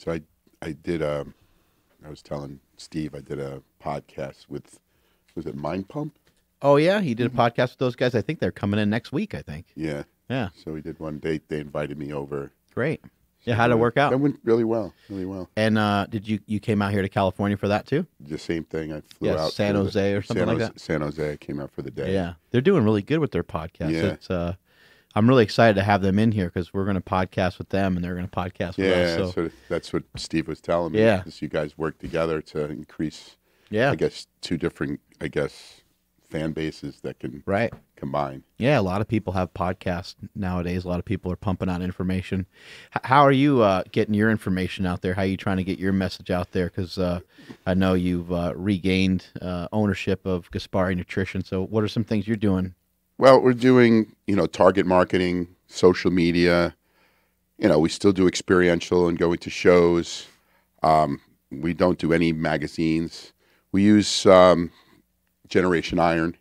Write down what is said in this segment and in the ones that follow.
So I did I was telling Steve I did a podcast with, was it Mind Pump? Oh yeah, he did a podcast with those guys. I think they're coming in next week. I think. Yeah. Yeah. So we did one date. They invited me over. Great. Yeah, how'd it work out? That went really well. Really well. And did you came out here to California for that too? The same thing. I flew out. San Jose or something like that? San Jose. I came out for the day. Yeah. They're doing really good with their podcast. Yeah. It's I'm really excited to have them in here because we're going to podcast with them and they're going to podcast with us. Yeah, So. so that's what Steve was telling me. Yeah. You guys work together to increase, Yeah. I guess, two different, fan bases that can Right. combine. Yeah, a lot of people have podcasts nowadays. A lot of people are pumping out information. How are you getting your information out there? How are you trying to get your message out there? Because I know you've regained ownership of Gaspari Nutrition. So what are some things you're doing? Well, we're doing, target marketing, social media. We still do experiential and going to shows. We don't do any magazines. We use Generation Iron.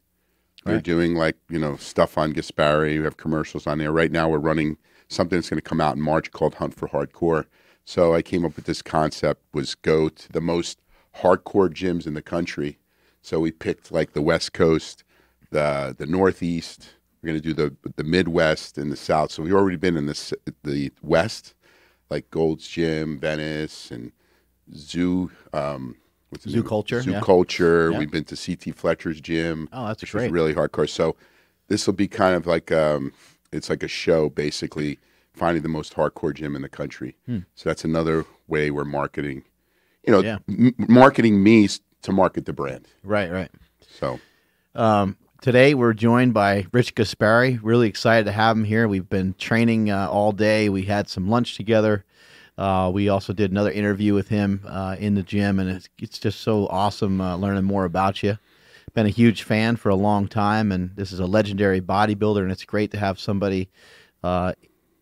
We're Right. doing stuff on Gaspari. We have commercials on there. Right now we're running something that's going to come out in March called Hunt for Hardcore. So I came up with this concept was go to the most hardcore gyms in the country. So we picked the West Coast, the Northeast. We're going to do the Midwest and the South. So we've already been in the West, like Gold's Gym, Venice, and Zoo. Zoo Culture. Zoo Yeah. Culture. Yeah. We've been to CT Fletcher's gym. Oh, that's which great. is really hardcore. So this will be kind of like it's like a show, basically finding the most hardcore gym in the country. So that's another way we're marketing. Yeah. Marketing me to market the brand. Right, right. So Today we're joined by Rich Gaspari. Really excited to have him here. We've been training all day. We had some lunch together. We also did another interview with him in the gym, and it's just so awesome learning more about you. Been a huge fan for a long time, and this is a legendary bodybuilder, and it's great to have somebody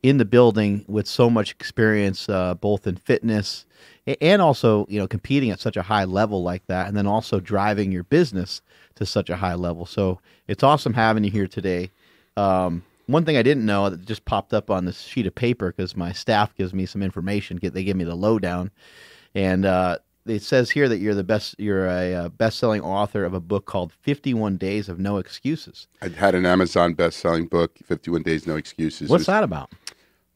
in the building with so much experience, both in fitness and also, competing at such a high level like that, and then also driving your business to such a high level. So it's awesome having you here today. One thing I didn't know that just popped up on this sheet of paper because my staff gives me some information. They give me the lowdown, and it says here that you're a best-selling author of a book called 51 Days of No Excuses. I had an Amazon best-selling book, 51 Days No Excuses. What's that about?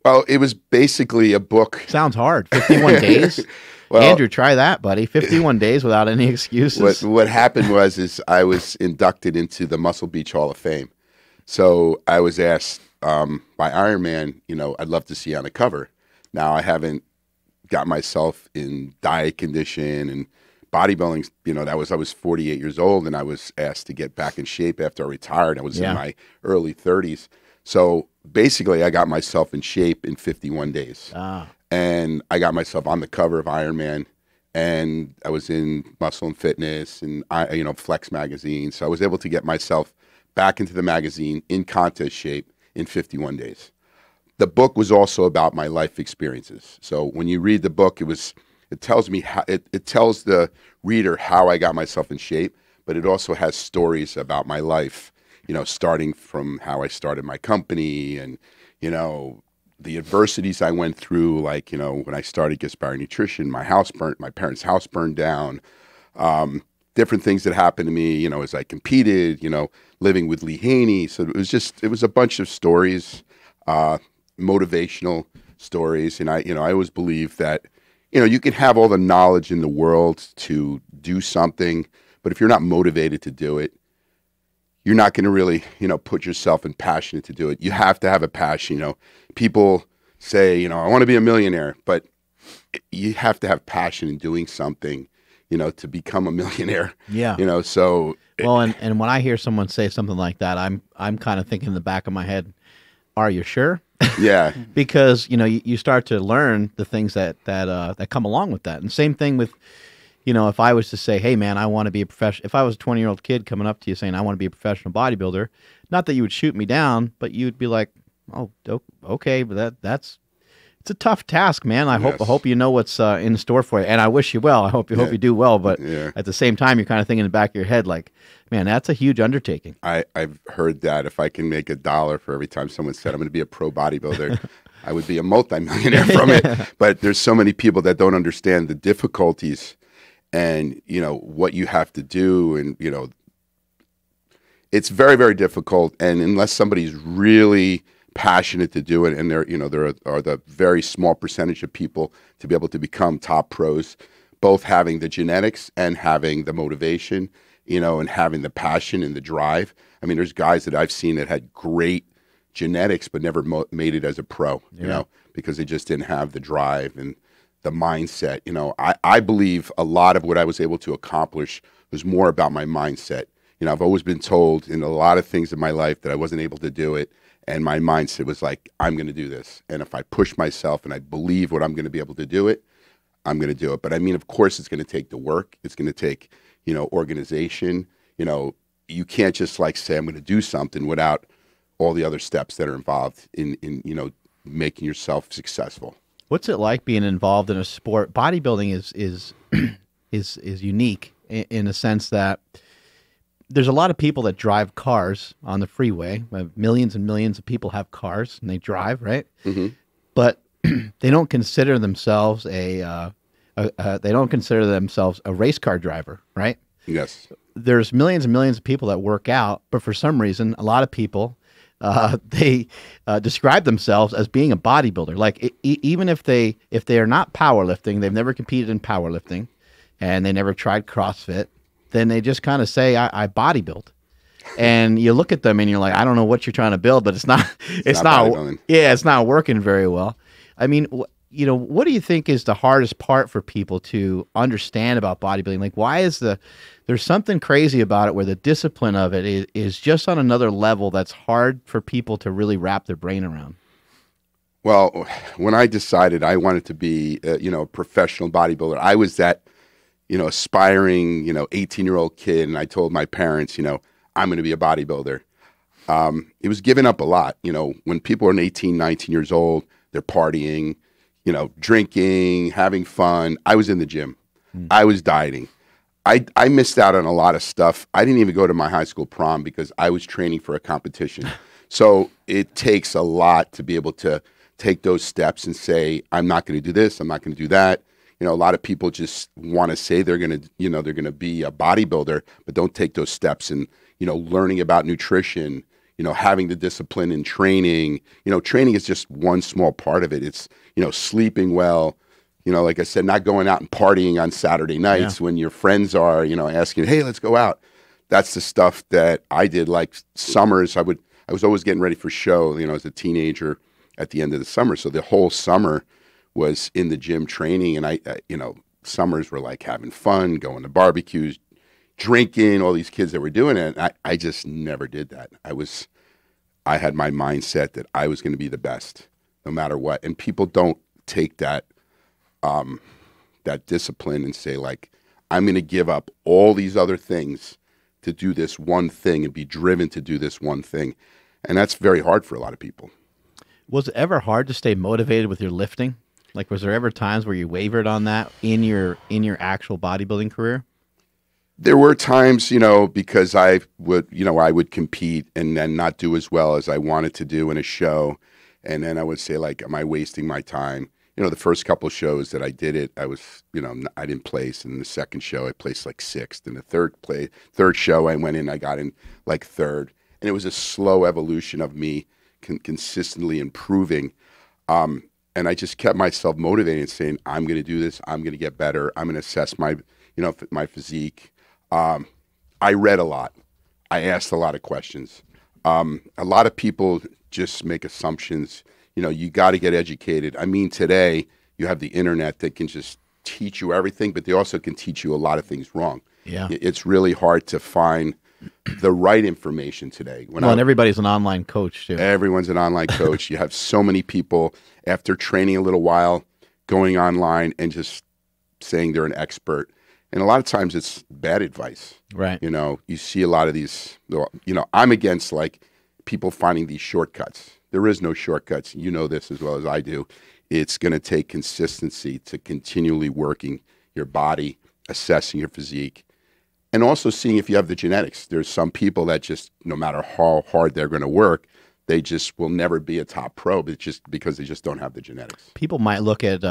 Well, it was basically a book. Sounds hard. 51 days. Well, Andrew, try that, buddy. 51 days without any excuses. What happened was I was inducted into the Muscle Beach Hall of Fame. So I was asked by Iron Man, I'd love to see you on the cover. Now I haven't got myself in diet condition and bodybuilding. I was 48 years old and I was asked to get back in shape after I retired. I was in my early 30s. So basically I got myself in shape in 51 days. And I got myself on the cover of Iron Man, and I was in Muscle and Fitness and Flex magazine. So I was able to get myself back into the magazine in contest shape in 51 days. The book was also about my life experiences. So when you read the book, it tells me how it tells the reader how I got myself in shape, but it also has stories about my life, starting from how I started my company and, the adversities I went through, when I started Gaspari Nutrition, my parents' house burned down, different things that happened to me, as I competed, living with Lee Haney. So it was a bunch of stories, motivational stories. And I always believe that, you can have all the knowledge in the world to do something, but if you're not motivated to do it, you're not going to really, put yourself in passionate to do it. You have to have a passion. People say, I want to be a millionaire, but you have to have passion in doing something, to become a millionaire. Yeah. So. Well, and when I hear someone say something like that, I'm kind of thinking in the back of my head, are you sure? Yeah. Because, you start to learn the things that come along with that. And same thing with, if I was to say, hey, man, I want to be a professional. If I was a 20-year-old kid coming up to you saying, I want to be a professional bodybuilder, not that you would shoot me down, but you'd be like, oh, okay, but it's a tough task, man. I hope you know what's in store for you. And I wish you well. I hope you do well. But at the same time, you're kind of thinking in the back of your head, like, man, that's a huge undertaking. I've heard that if I can make $1 for every time someone said I'm going to be a pro bodybuilder, I would be a multimillionaire from it. But there's so many people that don't understand the difficulties and, what you have to do. And, it's very, very difficult. And unless somebody's really passionate to do it, and there are the very small percentage of people to be able to become top pros, both having the genetics and having the motivation, and having the passion and the drive. I mean, there's guys that I've seen that had great genetics but never made it as a pro, because they just didn't have the drive and the mindset. I believe a lot of what I was able to accomplish was more about my mindset. I've always been told in a lot of things in my life that I wasn't able to do it. And my mindset was like, I'm going to do this. And if I push myself and I believe what I'm going to be able to do it, I'm going to do it. But I mean, of course, it's going to take the work. It's going to take, organization. You can't just like say, I'm going to do something without all the other steps that are involved in making yourself successful. What's it like being involved in a sport? Bodybuilding is unique in a sense that there's a lot of people that drive cars on the freeway. Millions and millions of people have cars and they drive, right? Mm-hmm. But they don't consider themselves a race car driver, right? Yes. There's millions and millions of people that work out, but for some reason, a lot of people they describe themselves as being a bodybuilder. Like even if they are not powerlifting, they've never competed in powerlifting, and they never tried CrossFit, then they just kind of say, I bodybuild. And you look at them and you're like, I don't know what you're trying to build, but it's not working very well. I mean, what do you think is the hardest part for people to understand about bodybuilding? Like, why is there's something crazy about it where the discipline of it is just on another level that's hard for people to really wrap their brain around? Well, when I decided I wanted to be, a professional bodybuilder, I was that, aspiring, 18-year-old kid. And I told my parents, I'm going to be a bodybuilder. It was giving up a lot. When people are 18, 19 years old, they're partying, drinking, having fun. I was in the gym. I was dieting. I missed out on a lot of stuff. I didn't even go to my high school prom because I was training for a competition. So it takes a lot to be able to take those steps and say, I'm not going to do this. I'm not going to do that. A lot of people just want to say they're going to be a bodybuilder, but don't take those steps and, learning about nutrition, having the discipline in training. Training is just one small part of it. It's, sleeping well, like I said, not going out and partying on Saturday nights when your friends are, asking, hey, let's go out. That's the stuff that I did. Like summers, I was always getting ready for show, as a teenager at the end of the summer. So the whole summer was in the gym training, and I summers were like having fun, going to barbecues, drinking, all these kids that were doing it. And I just never did that. I had my mindset that I was going to be the best no matter what. And people don't take that discipline and say like, I'm going to give up all these other things to do this one thing and be driven to do this one thing. And that's very hard for a lot of people. Was it ever hard to stay motivated with your lifting? Like, was there ever times where you wavered on that in your actual bodybuilding career? There were times, because I would compete and then not do as well as I wanted to do in a show. And then I would say, like, am I wasting my time? The first couple of shows that I did it, I was, I didn't place. And the second show, I placed like sixth. And the third show, I went in, I got in like third. And it was a slow evolution of me consistently improving. And I just kept myself motivated and saying, I'm going to do this. I'm going to get better. I'm going to assess my physique. I read a lot. I asked a lot of questions. A lot of people just make assumptions. You got to get educated. I mean, today you have the internet that can just teach you everything, but they also can teach you a lot of things wrong. Yeah. It's really hard to find the right information today. And everybody's an online coach too. Everyone's an online coach. You have so many people after training a little while going online and just saying they're an expert. And a lot of times it's bad advice. Right. You see a lot of these, I'm against like people finding these shortcuts. There is no shortcuts. You know this as well as I do. It's going to take consistency to continually working your body, assessing your physique, and also seeing if you have the genetics. There's some people that just, no matter how hard they're going to work, they just will never be a top pro, but just because they just don't have the genetics. People might look at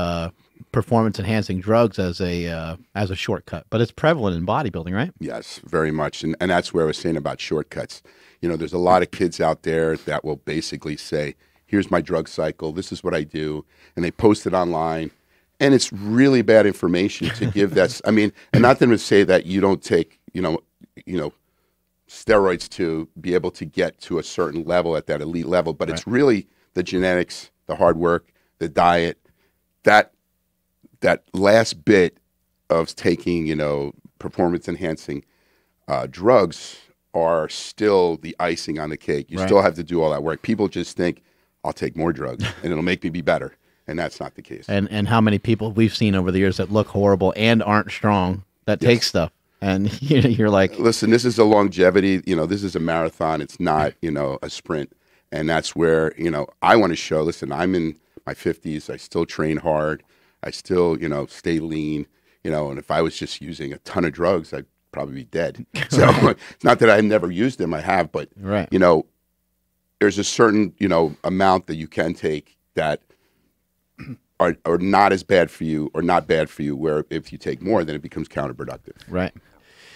performance enhancing drugs as a shortcut, but it's prevalent in bodybuilding, right? Yes, very much. And that's where I was saying about shortcuts. There's a lot of kids out there that will basically say, here's my drug cycle, this is what I do, and they post it online. And it's really bad information to give that. I mean, and not them to say that you don't take, steroids to be able to get to a certain level at that elite level, but it's really the genetics, the hard work, the diet, that last bit of taking, performance enhancing drugs are still the icing on the cake. You still have to do all that work. People just think, I'll take more drugs and it'll make me be better. And that's not the case. And how many people we've seen over the years that look horrible and aren't strong that take stuff. And you're like, listen, this is a longevity, this is a marathon. It's not, a sprint. And that's where, I want to show, listen, I'm in my 50s. I still train hard. I still, stay lean, and if I was just using a ton of drugs, I'd probably be dead. So it's not that I've never used them. I have, but, there's a certain, amount that you can take that are not as bad for you or not bad for you, where if you take more, then it becomes counterproductive. Right.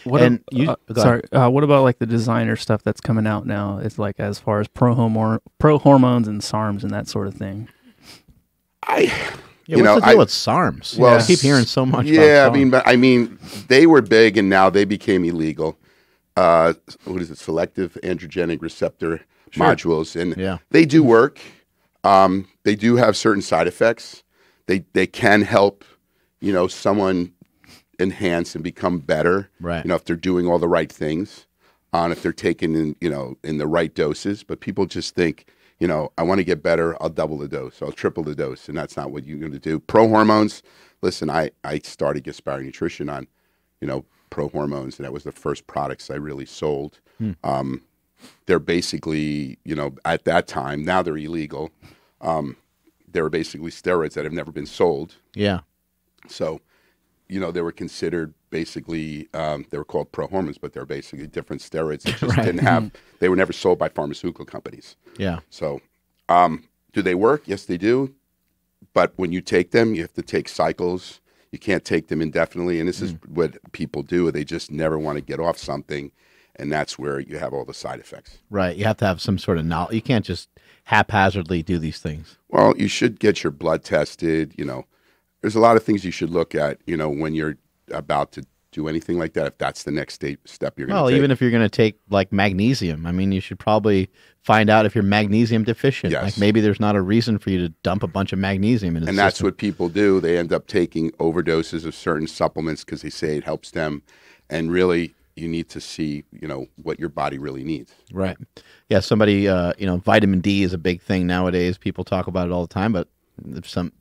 What about like the designer stuff that's coming out now? It's like as far as pro hormones and SARMs and that sort of thing. What's the deal with SARMs? Well, I keep hearing so much. Yeah, about I mean, they were big and now they became illegal. What is it? Selective androgenic receptor modules, and they do work. They do have certain side effects. They can help, someone enhance and become better. Right. If they're doing all the right things, if they're taken in the right doses. But people just think, I want to get better. I'll double the dose. I'll triple the dose, and that's not what you're going to do. Pro hormones. Listen, I started Gaspari Nutrition on, pro hormones, and that was the first products I really sold. They're basically, at that time, now they're illegal. They were basically steroids that have never been sold. Yeah. So, they were considered basically, they were called pro hormones, but they're basically different steroids that just didn't have, they were never sold by pharmaceutical companies. Yeah. So, do they work? Yes, they do. But when you take them, you have to take cycles. You can't take them indefinitely. And this is what people do. They just never want to get off something. And that's where you have all the side effects. Right. You have to have some sort of knowledge. You can't just haphazardly do these things. Well, you should get your blood tested. There's a lot of things you should look at, when you're about to do anything like that, if that's the next step you're going to take. Well, even if you're going to take like magnesium, you should probably find out if you're magnesium deficient. Yes. Like maybe there's not a reason for you to dump a bunch of magnesium in the system. And that's what people do. They end up taking overdoses of certain supplements because they say it helps them. And really, you need to see, what your body really needs. Right. Yeah. Somebody, vitamin D is a big thing nowadays. People talk about it all the time, but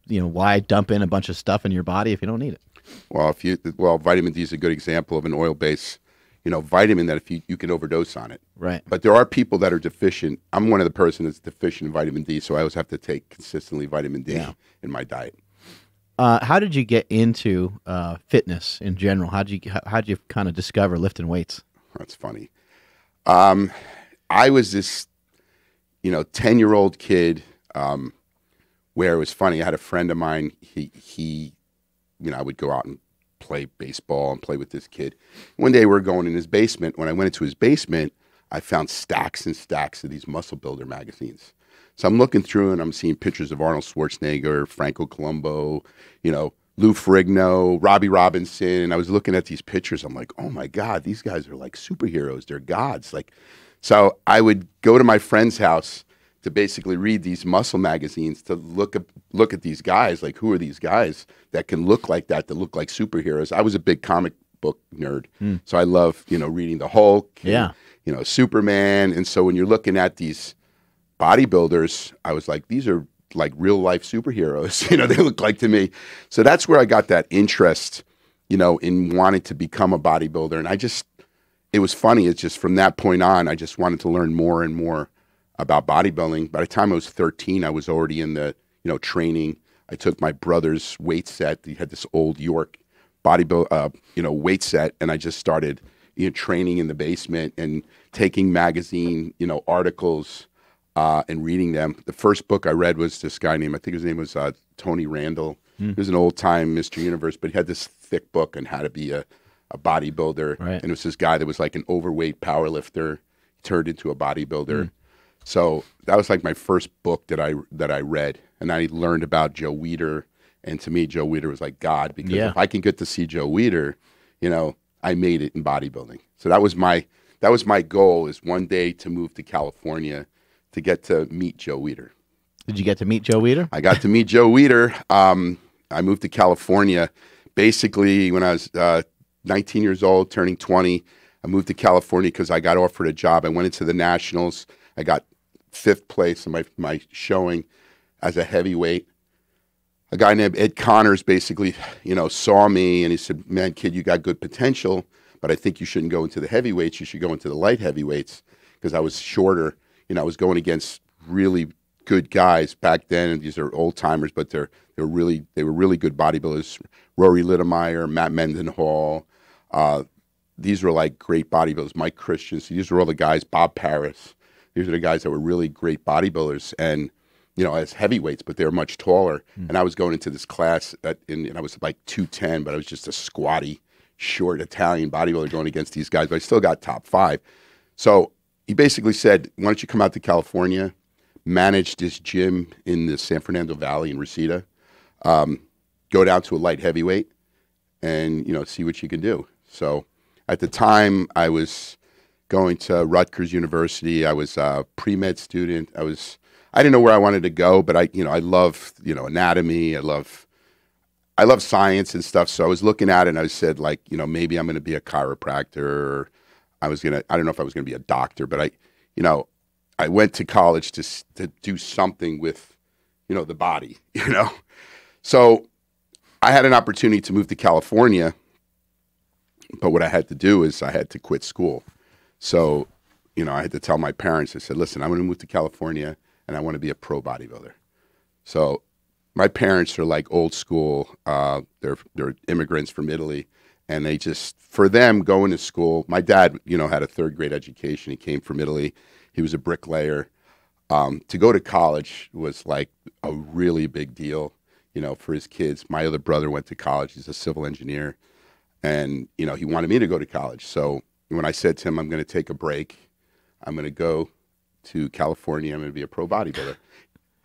why dump in a bunch of stuff in your body if you don't need it? Well, vitamin D is a good example of an oil-based, vitamin that if you can overdose on it. Right. But there are people that are deficient. I'm one of the person that's deficient in vitamin D, so I always have to take consistently vitamin D in my diet. How did you get into fitness in general? How'd you kind of discover lifting weights? That's funny. I was this, 10-year-old kid, where it was funny. I had a friend of mine. He I would go out and play baseball and play with this kid. One day we were going in his basement. When I went into his basement, I found stacks and stacks of these muscle builder magazines. So I'm looking through and I'm seeing pictures of Arnold Schwarzenegger, Franco Columbu, Lou Ferrigno, Robbie Robinson. And I was looking at these pictures. I'm like, oh my God, these guys are like superheroes. They're gods. So I would go to my friend's house to basically read these muscle magazines, to look at these guys, like who are these guys that can look like that look like superheroes. I was a big comic book nerd, so I love reading the Hulk, Superman, and so when you're looking at these bodybuilders, I was like, these are like real life superheroes. They look like to me. So that's where I got that interest, in wanting to become a bodybuilder, and it was funny. It's just from that point on, I just wanted to learn more and more about bodybuilding. By the time I was 13, I was already in the, training. I took my brother's weight set. He had this old York weight set, and I just started, training in the basement and taking magazine, articles and reading them. The first book I read was this guy named, I think his name was Tony Randall. He was an old-time Mr. Universe, but he had this thick book on how to be a bodybuilder. Right. And it was this guy that was like an overweight powerlifter, turned into a bodybuilder. So that was like my first book that I read. And I learned about Joe Weider. And to me, Joe Weider was like God, because if I can get to see Joe Weider, you know, I made it in bodybuilding. So that was my goal, is one day to move to California to get to meet Joe Weider. Did you get to meet Joe Weider? I got to meet Joe Weider. I moved to California basically when I was 19 years old, turning 20. I moved to California because I got offered a job. I went into the Nationals. I got 5th place in my showing as a heavyweight. A guy named Ed Connors basically, you know, saw me and he said, "Man, kid, you got good potential, but I think you shouldn't go into the heavyweights. You should go into the light heavyweights," because I was shorter. You know, I was going against really good guys back then, and these are old timers, but they were really good bodybuilders. Rory Littmeyer, Matt Mendenhall. These were like great bodybuilders. Mike Christians. These were all the guys. Bob Paris. These are the guys that were really great bodybuilders, and you know, as heavyweights, but they were much taller. And I was going into this class and I was like 210, but I was just a squatty, short Italian bodybuilder going against these guys, but I still got top 5. So he basically said, "Why don't you come out to California, manage this gym in the San Fernando Valley in Reseda, go down to a light heavyweight, and, you know, see what you can do." So at the time, I was going to Rutgers University. I was a pre-med student. I didn't know where I wanted to go, but I love, you know, anatomy. I love science and stuff. So I was looking at it and I said, like, you know, maybe I'm going to be a chiropractor. Or I don't know if I was going to be a doctor, but I went to college to do something with, you know, the body, you know. So I had an opportunity to move to California, but what I had to do is I had to quit school. So, you know, I had to tell my parents, I said, "Listen, I'm going to move to California and I want to be a pro bodybuilder." So my parents are like old school. They're immigrants from Italy, and they just, for them, going to school. My dad, you know, had a 3rd grade education. He came from Italy. He was a bricklayer. To go to college was like a really big deal, you know, for his kids. My other brother went to college. He's a civil engineer, and you know, he wanted me to go to college. So when I said to him, "I'm going to take a break. I'm going to go to California. I'm going to be a pro bodybuilder,"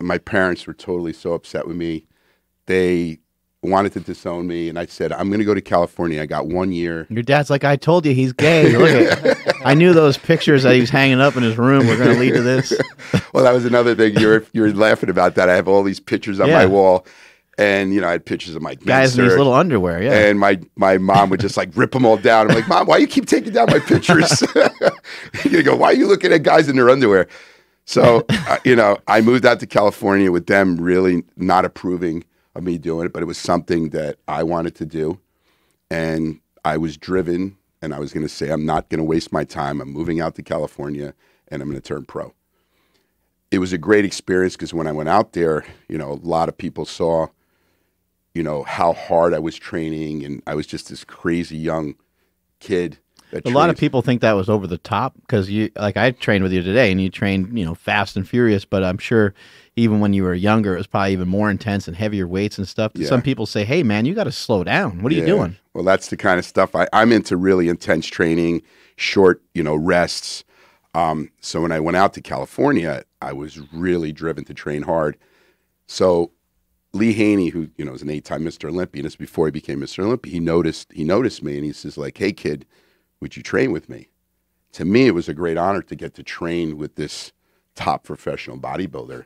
my parents were totally so upset with me. They wanted to disown me, and I said, "I'm going to go to California. I got 1 year." Your dad's like, "I told you he's gay. Look at I knew those pictures that he was hanging up in his room were going to lead to this." Well, that was another thing. You're laughing about that. I have all these pictures on my wall, and you know, I had pictures of my guys in these little underwear. Yeah, and my mom would just like rip them all down. I'm like, "Mom, why you keep taking down my pictures?" You go, "Why are you looking at guys in their underwear?" So, you know, I moved out to California with them really not approving of me doing it, but it was something that I wanted to do. And I was driven, and I was going to say, "I'm not going to waste my time. I'm moving out to California, and I'm going to turn pro." It was a great experience because when I went out there, you know, a lot of people saw, you know, how hard I was training, and I was just this crazy young kid. A lot of people think that was over the top because I trained with you today and you trained, you know, fast and furious, but I'm sure even when you were younger, it was probably even more intense and heavier weights and stuff. Yeah. Some people say, "Hey man, you got to slow down. What are you doing?" Well, that's the kind of stuff I'm into, really intense training, short, you know, rests. So when I went out to California, I was really driven to train hard. So Lee Haney, who, you know, is an 8-time Mr. Olympia, and this before he became Mr. Olympia, he noticed me and he says like, "Hey kid, would you train with me?" To me, it was a great honor to get to train with this top professional bodybuilder.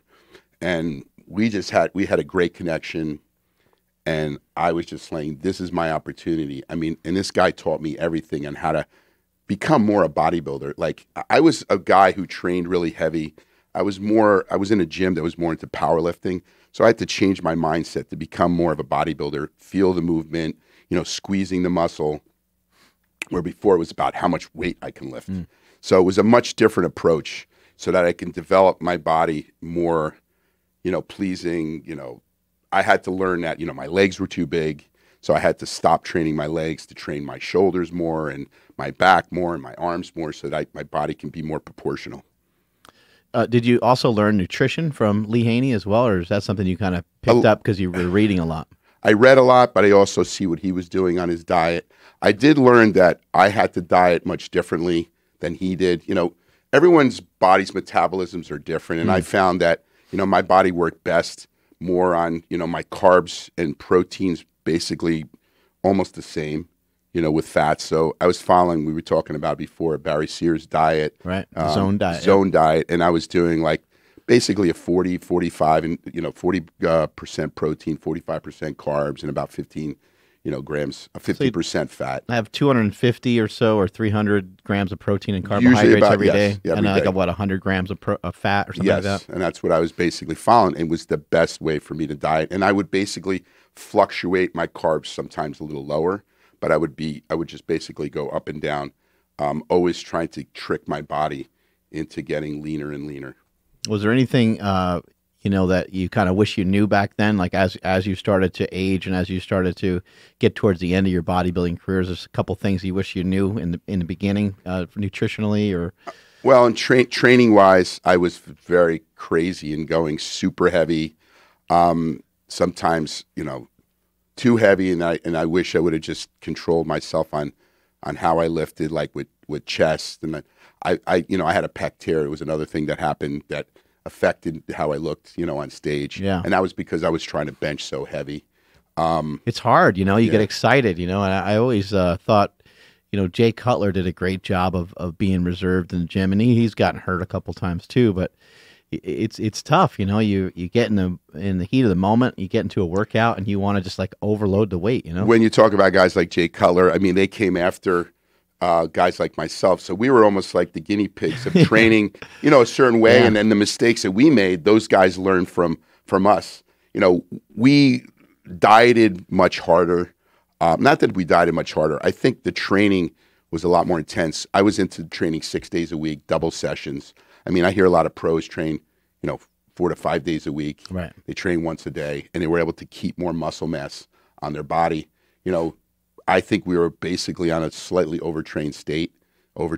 And we had a great connection. And I was just saying, this is my opportunity. I mean, and this guy taught me everything on how to become more a bodybuilder. Like, I was a guy who trained really heavy. I was in a gym that was more into powerlifting. So I had to change my mindset to become more of a bodybuilder, feel the movement, you know, squeezing the muscle, where before it was about how much weight I can lift. So it was a much different approach so that I can develop my body more, you know, pleasing. You know, I had to learn that, you know, my legs were too big. So I had to stop training my legs to train my shoulders more and my back more and my arms more so that my body can be more proportional. Did you also learn nutrition from Lee Haney as well, or is that something you kind of picked up because you were reading a lot? I read a lot, but I also see what he was doing on his diet. I did learn that I had to diet much differently than he did. You know, everyone's body's metabolisms are different, and I found that, you know, my body worked best more on, you know, my carbs and proteins basically almost the same, you know, with fats. So I was following, we were talking about before, Barry Sears' diet. Right, zone diet. Zone diet, and I was doing like basically a 40, 45, and, you know, 40% protein, 45% carbs, and about 15, you know, grams, 50% fat. I have 250 or so, or 300 grams of protein and carbohydrates every day, and I got 100 grams of fat or something like that. And that's what I was basically following. It was the best way for me to diet, and I would basically fluctuate my carbs sometimes a little lower, but I would just basically go up and down, always trying to trick my body into getting leaner and leaner. Was there anything you know, that you kind of wish you knew back then, like as you started to age and as you started to get towards the end of your bodybuilding careers? There's a couple things you wish you knew in the beginning, nutritionally, or? Well, in training wise, I was very crazy and going super heavy. Sometimes, you know, too heavy, and I wish I would have just controlled myself on how I lifted, like with chest, and I you know, I had a pec tear. It was another thing that happened that affected how I looked, you know, on stage. Yeah. And that was because I was trying to bench so heavy. It's hard, you know, you get excited, you know, and I always thought, you know, Jay Cutler did a great job of being reserved in the gym, and he's gotten hurt a couple times too, but it's tough, you know, you get in the heat of the moment, you get into a workout and you want to just like overload the weight, you know. When you talk about guys like Jay Cutler, I mean, they came after guys like myself. So we were almost like the guinea pigs of training, you know, a certain way. And then the mistakes that we made, those guys learned from us. You know, we dieted much harder. Not that we dieted much harder. I think the training was a lot more intense. I was into training 6 days a week, double sessions. I mean, I hear a lot of pros train, you know, 4 to 5 days a week. Right. They train once a day, and they were able to keep more muscle mass on their body. You know, I think we were basically on a slightly overtrained state, over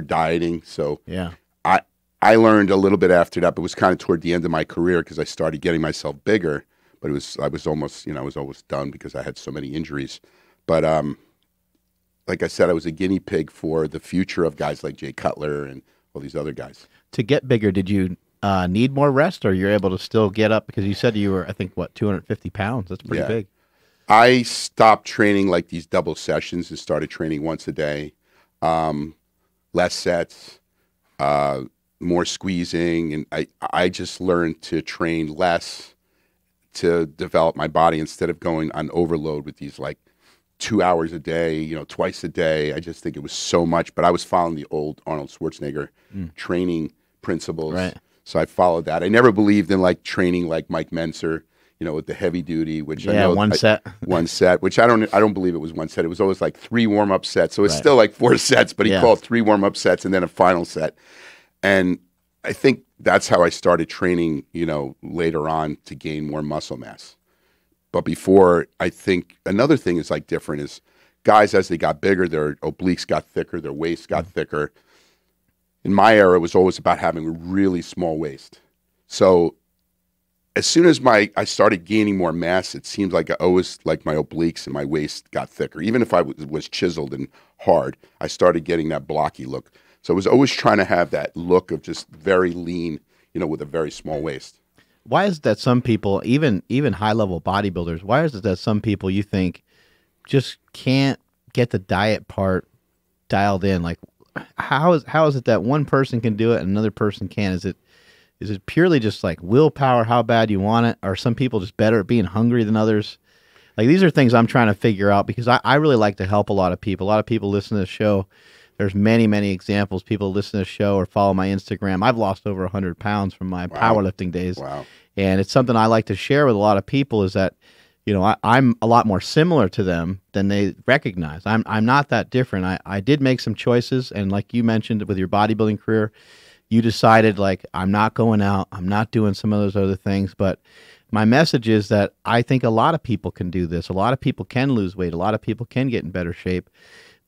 dieting. So yeah, I learned a little bit after that, but it was kind of toward the end of my career because I started getting myself bigger. But I was almost done because I had so many injuries. But like I said, I was a guinea pig for the future of guys like Jay Cutler and all these other guys. To get bigger, did you need more rest, or you're able to still get up? Because you said you were, I think, what, 250 pounds? That's pretty big. I stopped training like these double sessions and started training once a day, less sets, more squeezing, and I just learned to train less to develop my body instead of going on overload with these like 2 hours a day, you know, twice a day. I just think it was so much, but I was following the old Arnold Schwarzenegger training principles. Right. So I followed that. I never believed in like training like Mike Menser, you know, with the heavy duty, which I know one set, which I don't believe it was one set. It was always like 3 warm-up sets. So it's still like 4 sets, but he called 3 warm-up sets and then a final set. And I think that's how I started training, you know, later on to gain more muscle mass. But before, I think another thing is like different is guys, as they got bigger, their obliques got thicker, their waist got thicker. In my era, it was always about having a really small waist. So as soon as I started gaining more mass, it seemed like I always, like my obliques and my waist got thicker. Even if I was chiseled and hard, I started getting that blocky look. So I was always trying to have that look of just very lean, you know, with a very small waist. Why is it that some people, even high-level bodybuilders, why is it that some people you think just can't get the diet part dialed in? Like, how is it that one person can do it and another person can't? Is it purely just like willpower, how bad you want it? Or are some people just better at being hungry than others? Like, these are things I'm trying to figure out because I really like to help a lot of people. A lot of people listen to the show. There's many, many examples. People listen to the show or follow my Instagram. I've lost over 100 pounds from my powerlifting days. Wow. And it's something I like to share with a lot of people is that, you know, I'm a lot more similar to them than they recognize. I'm not that different. I did make some choices. And like you mentioned with your bodybuilding career, you decided like, I'm not going out. I'm not doing some of those other things. But my message is that I think a lot of people can do this. A lot of people can lose weight. A lot of people can get in better shape.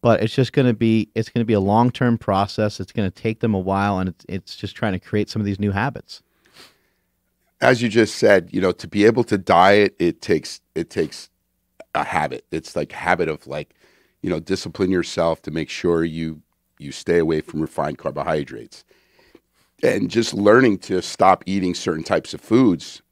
but it's just going to be a long-term process. It's going to take them a while, and it's just trying to create some of these new habits. As you just said, to be able to diet, it takes a habit. It's like a habit of discipline yourself to make sure you stay away from refined carbohydrates, and just learning to stop eating certain types of foods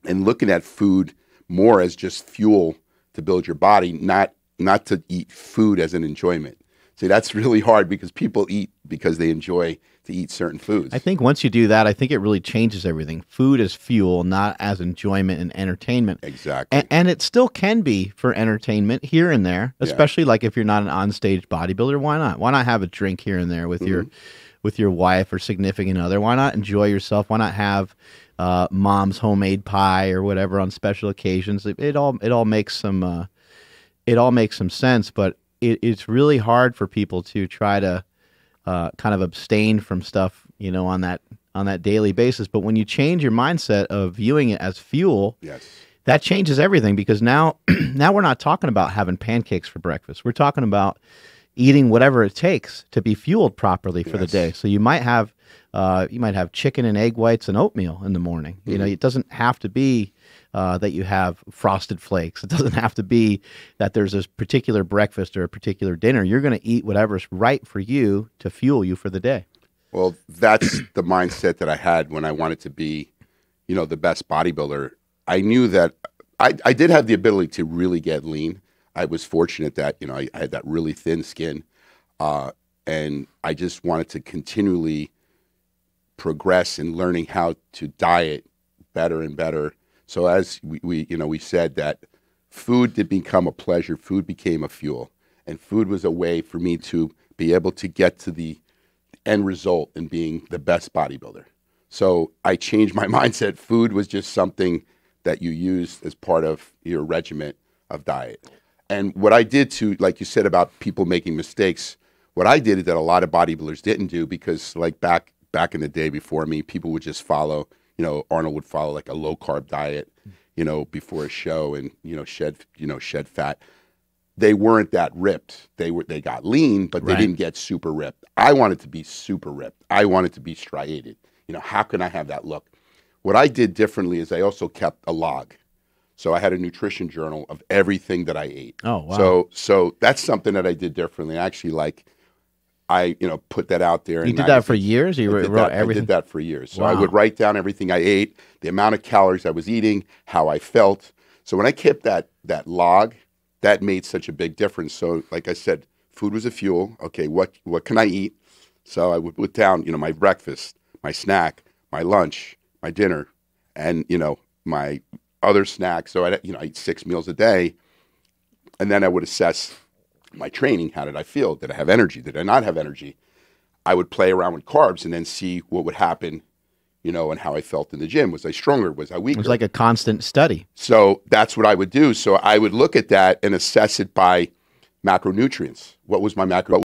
and looking at food more as just fuel to build your body, not to eat food as an enjoyment. See, that's really hard because people eat because they enjoy to eat certain foods. I think once you do that, I think it really changes everything. Food is fuel, not as enjoyment and entertainment. Exactly. And it still can be for entertainment here and there, especially like if you're not an on-stage bodybuilder. Why not? Why not have a drink here and there with your wife or significant other? Why not enjoy yourself? Why not have mom's homemade pie or whatever on special occasions? It all makes some sense, but it's really hard for people to try to kind of abstain from stuff, on that daily basis. But when you change your mindset of viewing it as fuel, that changes everything, because now we're not talking about having pancakes for breakfast. We're talking about eating whatever it takes to be fueled properly for the day. So you might have chicken and egg whites and oatmeal in the morning. It doesn't have to be that you have Frosted Flakes. It doesn't have to be that there's this particular breakfast or a particular dinner. You're going to eat whatever's right for you to fuel you for the day. Well, that's the mindset that I had when I wanted to be, the best bodybuilder. I knew that I did have the ability to really get lean. I was fortunate that, I had that really thin skin, and I just wanted to continually progress in learning how to diet better and better. So as we said that food did become a pleasure, food became a fuel, and food was a way for me to be able to get to the end result in being the best bodybuilder. So I changed my mindset. Food was just something that you used as part of your regimen of diet. And what I did to, like you said about people making mistakes, what I did that a lot of bodybuilders didn't do, because like back in the day before me, people would just follow, Arnold would follow like a low carb diet, before a show, and, shed fat. They weren't that ripped. They got lean, but they didn't get super ripped. I wanted to be super ripped. I wanted to be striated. How can I have that look? What I did differently is I also kept a log. So I had a nutrition journal of everything that I ate. Oh, wow. So that's something that I did differently. Actually, I put that out there. You did that for years? You wrote everything? I did that for years. So I would write down everything I ate, the amount of calories I was eating, how I felt. So when I kept that log, that made such a big difference. So like I said, food was a fuel. Okay, what can I eat? So I would put down, my breakfast, my snack, my lunch, my dinner, and, my other snacks. So I eat 6 meals a day. And then I would assess my training. How did I feel? Did I have energy? Did I not have energy? I would play around with carbs and then see what would happen, and how I felt in the gym. Was I stronger? Was I weaker? It was like a constant study. So that's what I would do. So I would look at that and assess it by macronutrients. What was my macro?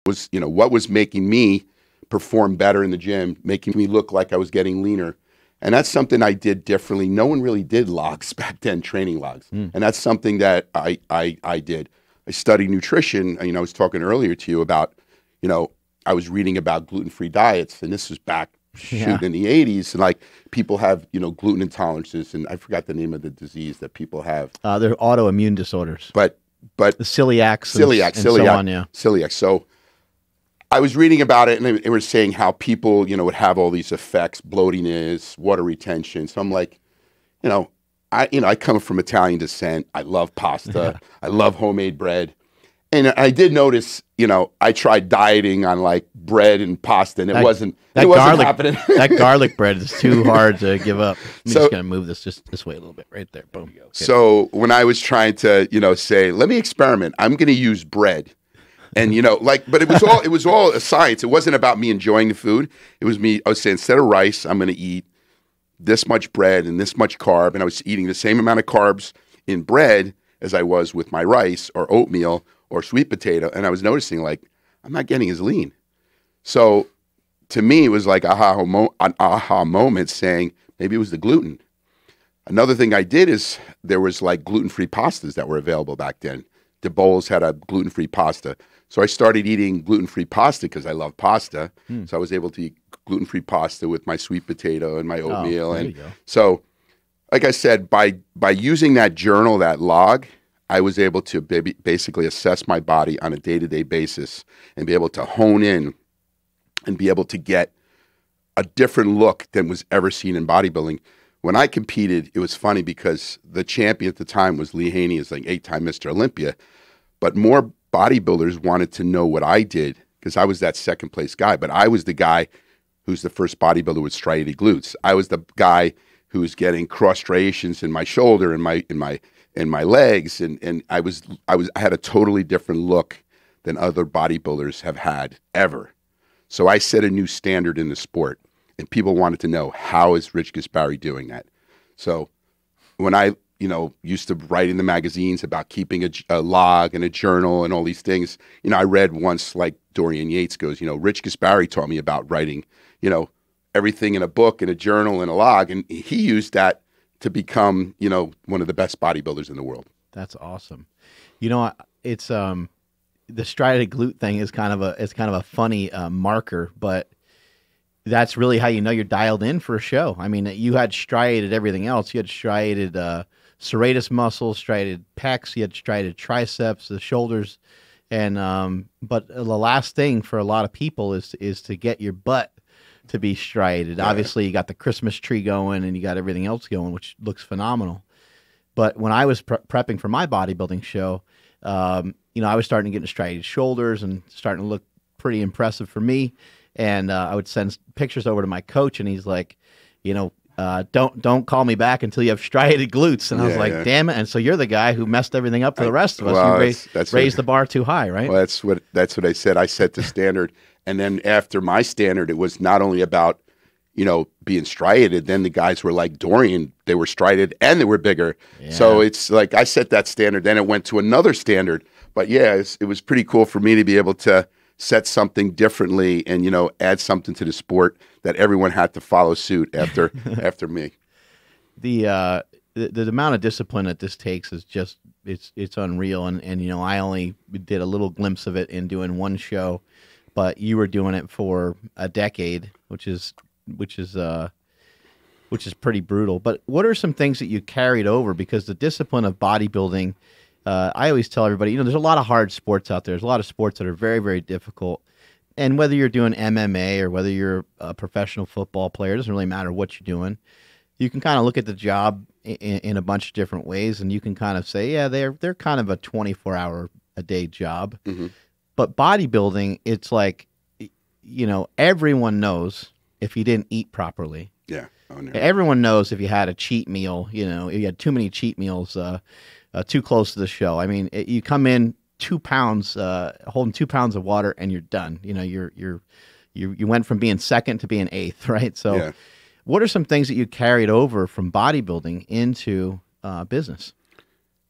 What was making me perform better in the gym, making me look like I was getting leaner? And that's something I did differently. No one really did logs back then, training logs. And that's something that I did. I studied nutrition. I was talking earlier to you about, I was reading about gluten-free diets, and this was back in the 80s. And people have, gluten intolerances, and I forgot the name of the disease that people have. They're autoimmune disorders. But the celiacs and so on, yeah. Celiac. So I was reading about it, and they were saying how people, would have all these effects, bloatiness, water retention. So I'm like, I come from Italian descent. I love pasta. I love homemade bread. And I did notice, I tried dieting on bread and pasta, and it wasn't happening. That garlic bread is too hard to give up. I'm just going to move this just this way a little bit, right there. Boom. Okay. So when I was trying to, say, let me experiment, I'm going to use bread. And, but it was all a science. It wasn't about me enjoying the food. It was me. I was saying, instead of rice, I'm going to eat this much bread and this much carb. And I was eating the same amount of carbs in bread as I was with my rice or oatmeal or sweet potato. And I was noticing, I'm not getting as lean. So to me, it was like an aha moment, saying maybe it was the gluten. Another thing I did is there was gluten-free pastas that were available back then. the bowls had a gluten-free pasta. So I started eating gluten-free pasta because I love pasta. So I was able to eat gluten-free pasta with my sweet potato and my oatmeal. And so, like I said, by using that journal, that log, I was able to basically assess my body on a day-to-day basis and be able to hone in and be able to get a different look than was ever seen in bodybuilding. When I competed, it was funny because the champion at the time was Lee Haney, is like 8-time Mr. Olympia. But more bodybuilders wanted to know what I did because I was that second place guy. But I was the guy who's the first bodybuilder with striated glutes. I was the guy who was getting cross striations in my shoulder and my legs, and I had a totally different look than other bodybuilders have had ever. So I set a new standard in the sport, and people wanted to know, how is Rich Gaspari doing that? So when I used to write in the magazines about keeping a log and a journal and all these things, I read once, like Dorian Yates goes, Rich Gaspari taught me about writing, everything in a book and a journal and a log. And he used that to become, one of the best bodybuilders in the world. That's awesome. It's the striated glute thing is kind of a funny marker, but that's really how you're dialed in for a show. I mean, you had striated everything else. You had striated serratus muscles, striated pecs, you had striated triceps, the shoulders, and but the last thing for a lot of people is to get your butt to be striated. Yeah. Obviously, you got the Christmas tree going, and you got everything else going, which looks phenomenal. But when I was prepping for my bodybuilding show, I was starting to get into striated shoulders and starting to look pretty impressive for me. And I would send pictures over to my coach, and he's like, don't call me back until you have striated glutes. And I was like, damn it. And so you're the guy who messed everything up for the rest of us. Well, you raised the bar too high, right? Well, that's what I said. I set the standard. And then after my standard, it was not only about, being striated. Then the guys were like Dorian, they were striated and they were bigger. Yeah. So it's like I set that standard. Then it went to another standard. But it was pretty cool for me to be able to set something differently and, add something to the sport that everyone had to follow suit after after me. The amount of discipline that this takes is just it's unreal. And I only did a little glimpse of it in doing one show, but you were doing it for a decade, which is pretty brutal. But what are some things that you carried over? Because the discipline of bodybuilding, I always tell everybody, there's a lot of hard sports out there. There's a lot of sports that are very, very difficult. And whether you're doing MMA or whether you're a professional football player, it doesn't really matter what you're doing. You can kind of look at the job in a bunch of different ways, and you can kind of say, yeah, they're kind of a 24-hour-a-day job. Mm-hmm. But bodybuilding, it's like, everyone knows if you didn't eat properly. Yeah. Oh, no. Everyone knows if you had a cheat meal, you had too many cheat meals, too close to the show. I mean, you come in 2 pounds, holding 2 pounds of water, and you're done. You went from being second to being eighth, right? So, what are some things that you carried over from bodybuilding into business?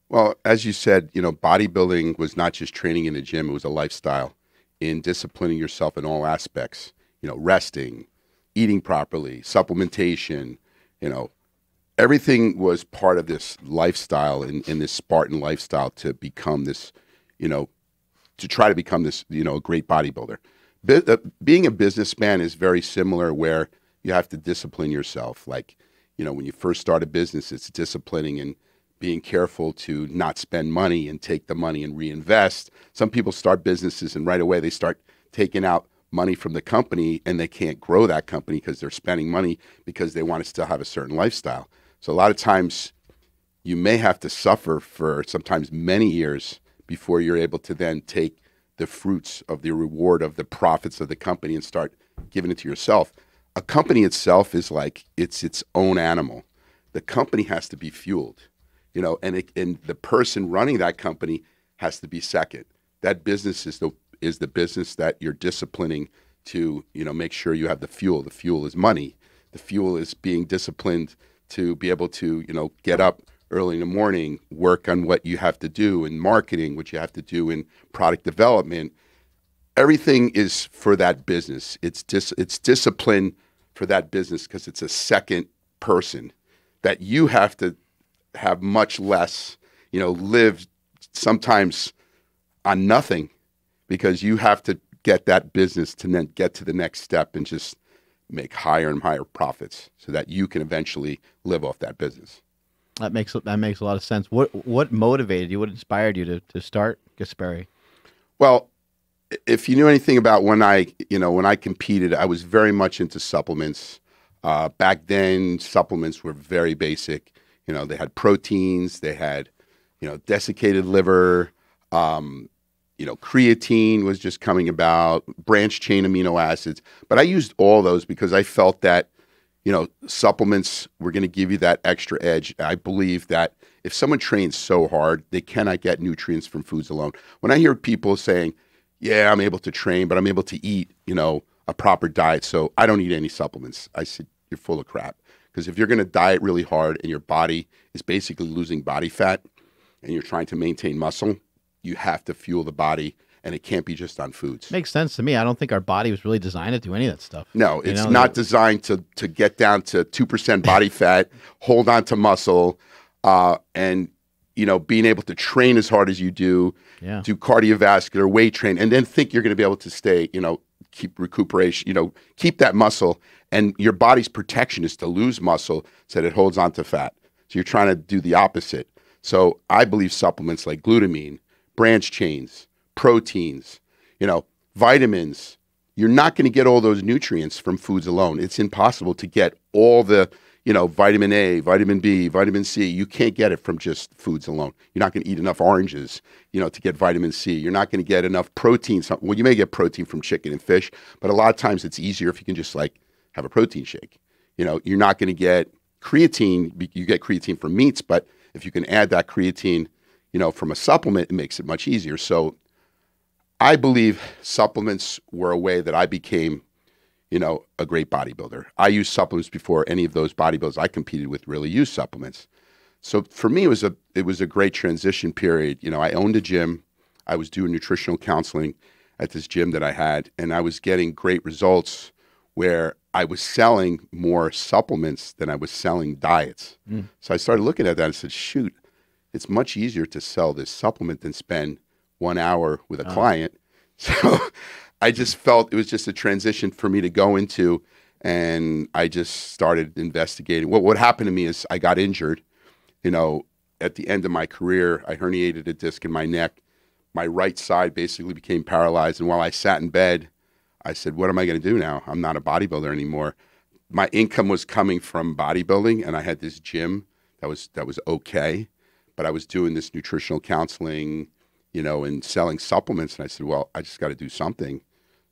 Well, as you said, bodybuilding was not just training in the gym; it was a lifestyle in disciplining yourself in all aspects. Resting, eating properly, supplementation. Everything was part of this lifestyle in this Spartan lifestyle to become this, to try to become this, a great bodybuilder. Being a businessman is very similar, where you have to discipline yourself. Like, when you first start a business, it's disciplining and being careful to not spend money and take the money and reinvest. Some people start businesses and right away they start taking out money from the company, and they can't grow that company because they're spending money because they want to still have a certain lifestyle. So a lot of times you may have to suffer for sometimes many years before you're able to then take the fruits of the reward of the profits of the company and start giving it to yourself. A company itself is like, it's its own animal. The company has to be fueled, and the person running that company has to be second. That business is the business that you're disciplining to, make sure you have the fuel. The fuel is money. The fuel is being disciplined to be able to, get up early in the morning, work on what you have to do in marketing, what you have to do in product development. Everything is for that business. It's discipline for that business because it's a second person that you have to have much less, live sometimes on nothing, because you have to get that business to then get to the next step and just make higher and higher profits so that you can eventually live off that business. That makes a lot of sense. What motivated you? What inspired you to start Gaspari? Well, if you knew anything about when I competed, I was very much into supplements. Back then, supplements were very basic. They had proteins, they had, desiccated liver, creatine was just coming about, branched chain amino acids. But I used all those because I felt that, supplements were going to give you that extra edge. I believe that if someone trains so hard, they cannot get nutrients from foods alone. When I hear people saying, yeah, I'm able to train, but I'm able to eat, a proper diet, so I don't need any supplements, I said, you're full of crap. Because if you're going to diet really hard and your body is basically losing body fat and you're trying to maintain muscle, you have to fuel the body, and it can't be just on foods. Makes sense to me. I don't think our body was really designed to do any of that stuff. No, it's not designed to get down to 2% body fat, hold on to muscle, and being able to train as hard as you do, do cardiovascular, weight train, and then think you're going to be able to stay, keep recuperation, keep that muscle. And your body's protection is to lose muscle so that it holds on to fat. So you're trying to do the opposite. So I believe supplements like glutamine, branched chains, proteins, vitamins, you're not going to get all those nutrients from foods alone. It's impossible to get all the, vitamin A, vitamin B, vitamin C. You can't get it from just foods alone. You're not going to eat enough oranges, to get vitamin C. You're not going to get enough protein. Well, you may get protein from chicken and fish, but a lot of times it's easier if you can just have a protein shake. You're not going to get creatine. You get creatine from meats, but if you can add that creatine, from a supplement, it makes it much easier. So I believe supplements were a way that I became, a great bodybuilder. I used supplements before any of those bodybuilders I competed with really used supplements. So for me, it was a great transition period. I owned a gym. I was doing nutritional counseling at this gym that I had, and I was getting great results where I was selling more supplements than I was selling diets. So I started looking at that and said, shoot, it's much easier to sell this supplement than spend 1 hour with a client. So I just felt it was just a transition for me to go into, and I just started investigating. What happened to me is I got injured. At the end of my career, I herniated a disc in my neck. My right side basically became paralyzed. And while I sat in bed, I said, what am I going to do now? I'm not a bodybuilder anymore. My income was coming from bodybuilding, and I had this gym that was okay, but I was doing this nutritional counseling, and selling supplements. And I said, well, I just got to do something.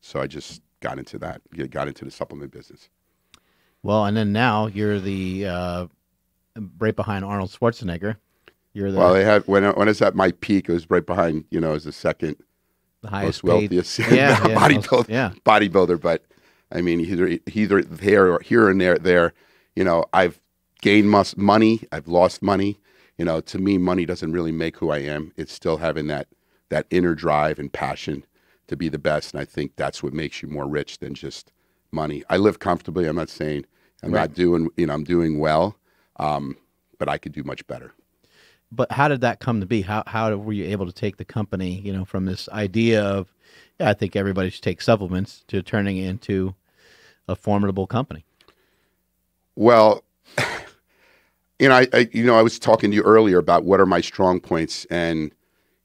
So I just got into that, got into the supplement business. Well, and then now you're the right behind Arnold Schwarzenegger. You're the they had when I was at my peak, it was right behind, as the second the highest most wealthiest bodybuilder. Bodybuilder. But I mean, either here and there. I've gained money, I've lost money. To me, money doesn't really make who I am. It's still having that inner drive and passion to be the best. And I think that's what makes you more rich than just money. I live comfortably. I'm not saying I'm not doing, I'm doing well, but I could do much better. But how did that come to be? How were you able to take the company, from this idea of, I think everybody should take supplements, to turning it into a formidable company? Well, I was talking to you earlier about what are my strong points, and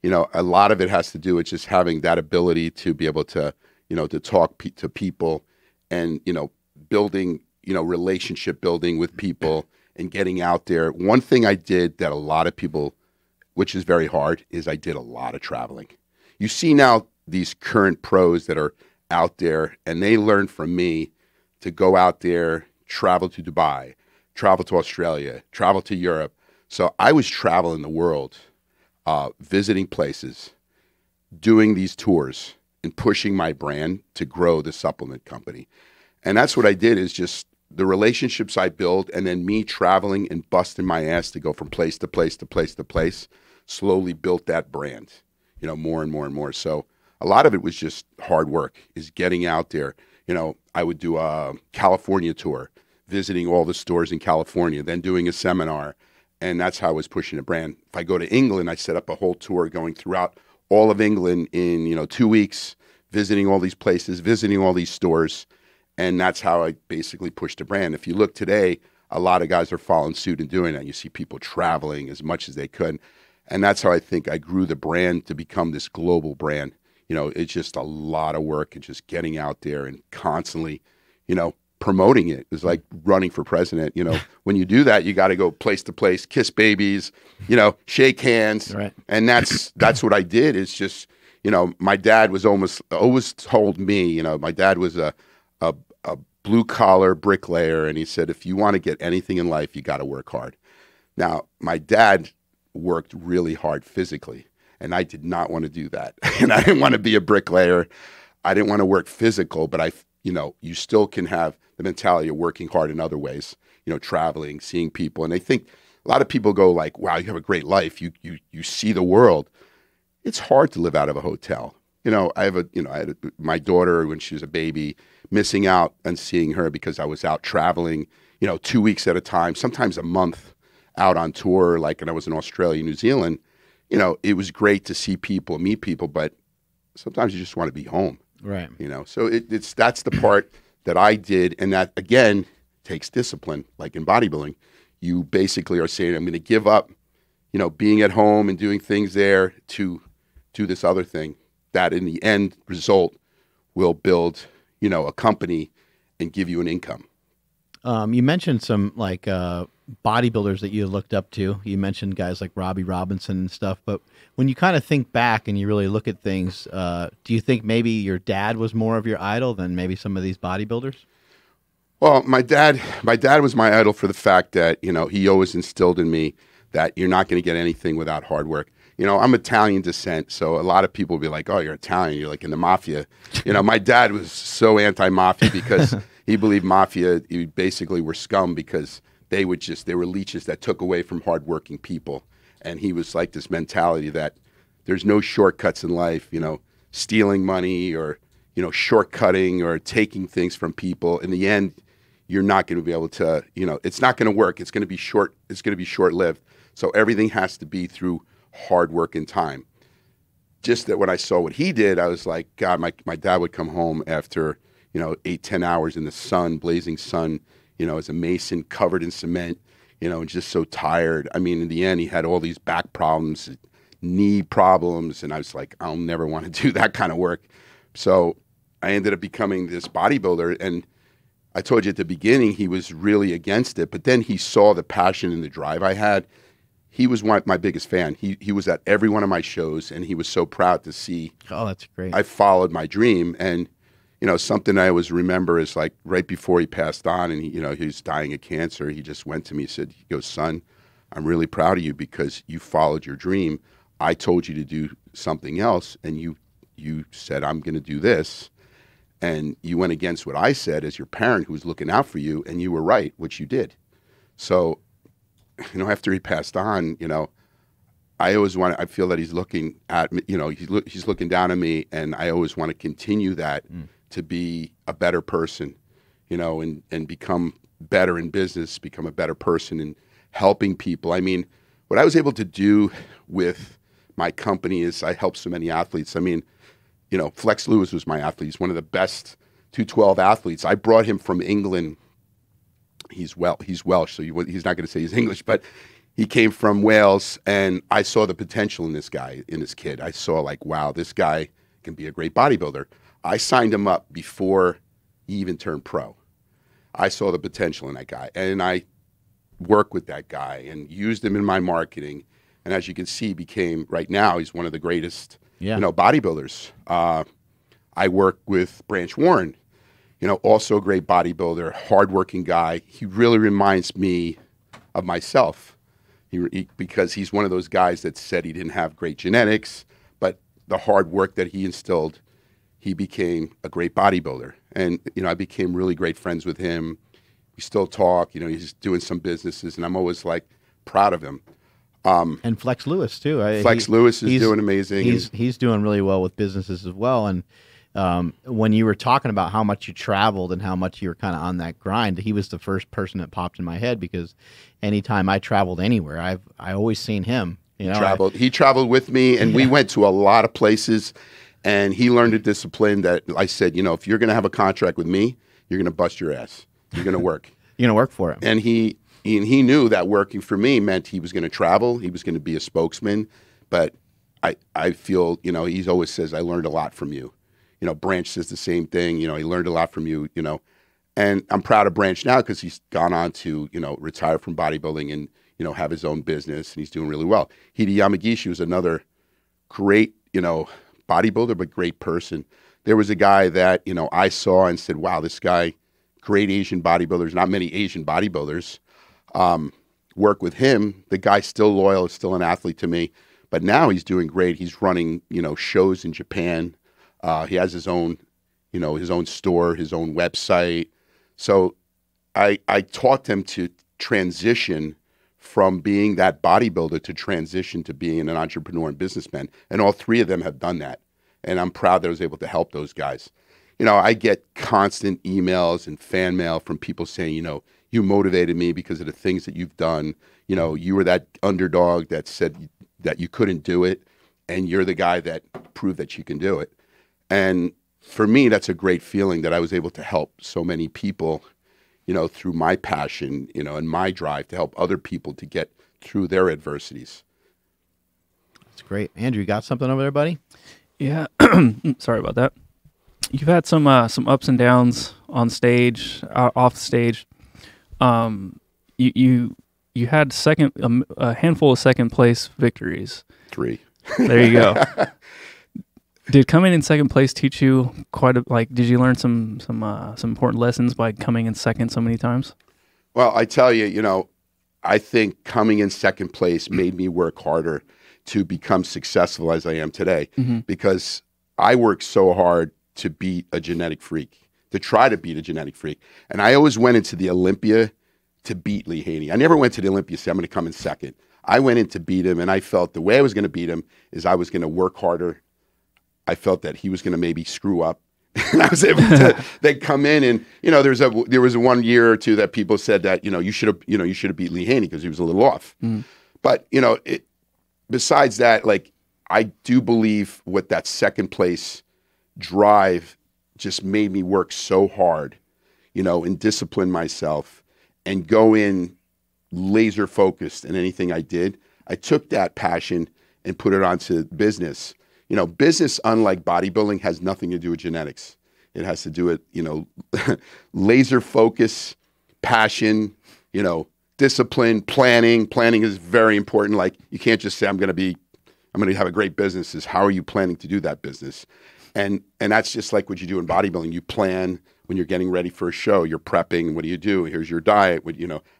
a lot of it has to do with just having that ability to be able to to talk to people, and building relationship building with people and getting out there. One thing I did that a lot of people, which is very hard, is I did a lot of traveling. You see now these current pros that are out there, and they learn from me to go out there, travel to Dubai, travel to Australia, travel to Europe. So I was traveling the world, visiting places, doing these tours, and pushing my brand to grow the supplement company. And that's what I did, is just the relationships I build, and then me traveling and busting my ass to go from place to place to place to place, slowly built that brand, more and more and more. So a lot of it was just hard work, is getting out there. I would do a California tour, visiting all the stores in California, then doing a seminar. And that's how I was pushing the brand. If I go to England, I set up a whole tour going throughout all of England in, 2 weeks, visiting all these places, visiting all these stores. And that's how I basically pushed the brand. If you look today, a lot of guys are following suit and doing that. You see people traveling as much as they could. And that's how I think I grew the brand to become this global brand. It's just a lot of work and just getting out there and constantly, promoting it. It's like running for president. When you do that, you got to go place to place, kiss babies, shake hands. Right. And that's what I did. It's just, my dad was always told me, my dad was a blue collar bricklayer. And he said, if you want to get anything in life, you got to work hard. Now, my dad worked really hard physically, and I did not want to do that. And I didn't want to be a bricklayer. I didn't want to work physical, but you still can have the mentality of working hard in other ways, traveling, seeing people. And I think a lot of people go like, wow, you have a great life. You see the world. It's hard to live out of a hotel. I had my daughter when she was a baby, missing out on seeing her because I was out traveling, 2 weeks at a time, sometimes a month out on tour. Like when I was in Australia, New Zealand, it was great to see people, meet people, but sometimes you just want to be home. Right. So that's the part that I did. And that again takes discipline. Like in bodybuilding, you basically are saying, I'm going to give up, being at home and doing things there to do this other thing that in the end result will build, a company and give you an income. You mentioned some like bodybuilders that you looked up to. You mentioned guys like Robbie Robinson and stuff. But when you kind of think back and you really look at things, do you think maybe your dad was more of your idol than maybe some of these bodybuilders? Well, my dad was my idol for the fact that, he always instilled in me that you're not going to get anything without hard work. I'm Italian descent, so a lot of people will be like, oh, you're Italian, you're like in the mafia. My dad was so anti-mafia because he believed mafia, you basically were scum because they were leeches that took away from hardworking people. And he was like this mentality that there's no shortcuts in life, stealing money or, shortcutting or taking things from people. In the end, you're not going to be able to, it's not going to work. It's going to be short-lived. So everything has to be through hard work and time. Just that when I saw what he did, I was like, God, my dad would come home after, 8-10 hours in the sun, blazing sun, as a mason covered in cement, and just so tired. I mean, in the end, he had all these back problems, knee problems, and I was like, I'll never want to do that kind of work. So I ended up becoming this bodybuilder, and I told you at the beginning, he was really against it, but then he saw the passion and the drive I had. He was my biggest fan. He was at every one of my shows, and he was so proud to see. Oh, that's great. I followed my dream, and something I always remember is like right before he passed on, and he was dying of cancer. He just went to me. He goes, son, I'm really proud of you because you followed your dream. I told you to do something else, and you said I'm going to do this, and you went against what I said as your parent who was looking out for you, and you were right, which you did. So. After he passed on, I feel that he's looking at me, he's looking down at me, and I always want to continue that to be a better person, and become better in business, become a better person in helping people. I mean, what I was able to do with my company is I helped so many athletes. I mean, Flex Lewis was my athlete. He's one of the best 212 athletes. I brought him from England. He's Welsh, so he's not going to say he's English, but he came from Wales, and I saw the potential in this guy, in this kid. I saw like, wow, this guy can be a great bodybuilder. I signed him up before he even turned pro. I saw the potential in that guy, and I worked with that guy and used him in my marketing. And as you can see, right now, he's one of the greatest, bodybuilders. I work with Branch Warren. Also a great bodybuilder, hardworking guy. He really reminds me of myself because he's one of those guys that said he didn't have great genetics, but the hard work that he instilled, he became a great bodybuilder. And, I became really great friends with him. We still talk, he's doing some businesses, and I'm always like proud of him. And Flex Lewis too. Flex Lewis is doing amazing. He's doing really well with businesses as well. And when you were talking about how much you traveled and how much you were kind of on that grind, he was the first person that popped in my head because anytime I traveled anywhere, I always seen him He traveled with me, and we went to a lot of places, and he learned a discipline that I said, if you're going to have a contract with me, you're going to bust your ass. You're going to work. You're going to work for him. And he knew that working for me meant he was going to travel. He was going to be a spokesman. But I feel, he always says, I learned a lot from you. Branch says the same thing. He learned a lot from you, And I'm proud of Branch now because he's gone on to, retire from bodybuilding and, have his own business, and he's doing really well. Hide Yamagishi was another great, bodybuilder, but great person. There was a guy that, I saw and said, wow, this guy, great Asian bodybuilders, not many Asian bodybuilders, work with him. The guy's still loyal, still an athlete to me, but now he's doing great. He's running, shows in Japan. He has his own, his own store, his own website. So I taught him to transition from being that bodybuilder to transition to being an entrepreneur and businessman. And all three of them have done that. And I'm proud that I was able to help those guys. I get constant emails and fan mail from people saying, you motivated me because of the things that you've done. You were that underdog that said that you couldn't do it, and you're the guy that proved that you can do it. And for me, that's a great feeling that I was able to help so many people, through my passion, and my drive to help other people to get through their adversities. That's great. Andrew, you got something over there, buddy? Yeah. Sorry about that. You've had some ups and downs on stage, off the stage. You had a handful of second place victories. 3. There you go. Did coming in second place teach you did you learn some important lessons by coming in second so many times? Well, I tell you, I think coming in second place made me work harder to become successful as I am today, because I worked so hard to beat a genetic freak, to try to beat a genetic freak. And I always went into the Olympia to beat Lee Haney. I never went to the Olympia to say, I'm going to come in second. I went in to beat him, and I felt the way I was going to beat him is I was going to work harder. I felt that he was going to maybe screw up, and I was able to then come in. And there was 1 year or two that people said that you should have beat Lee Haney because he was a little off. But besides that, I do believe what that second place drive just made me work so hard, and discipline myself and go in laser focused in anything I did. I took that passion and put it onto business. Business, unlike bodybuilding, has nothing to do with genetics. It has to do with, laser focus, passion, discipline, planning. Planning is very important. You can't just say, I'm going to have a great business. It's how are you planning to do that business? And that's just like what you do in bodybuilding. You plan when you're getting ready for a show. You're prepping. What do you do? Here's your diet.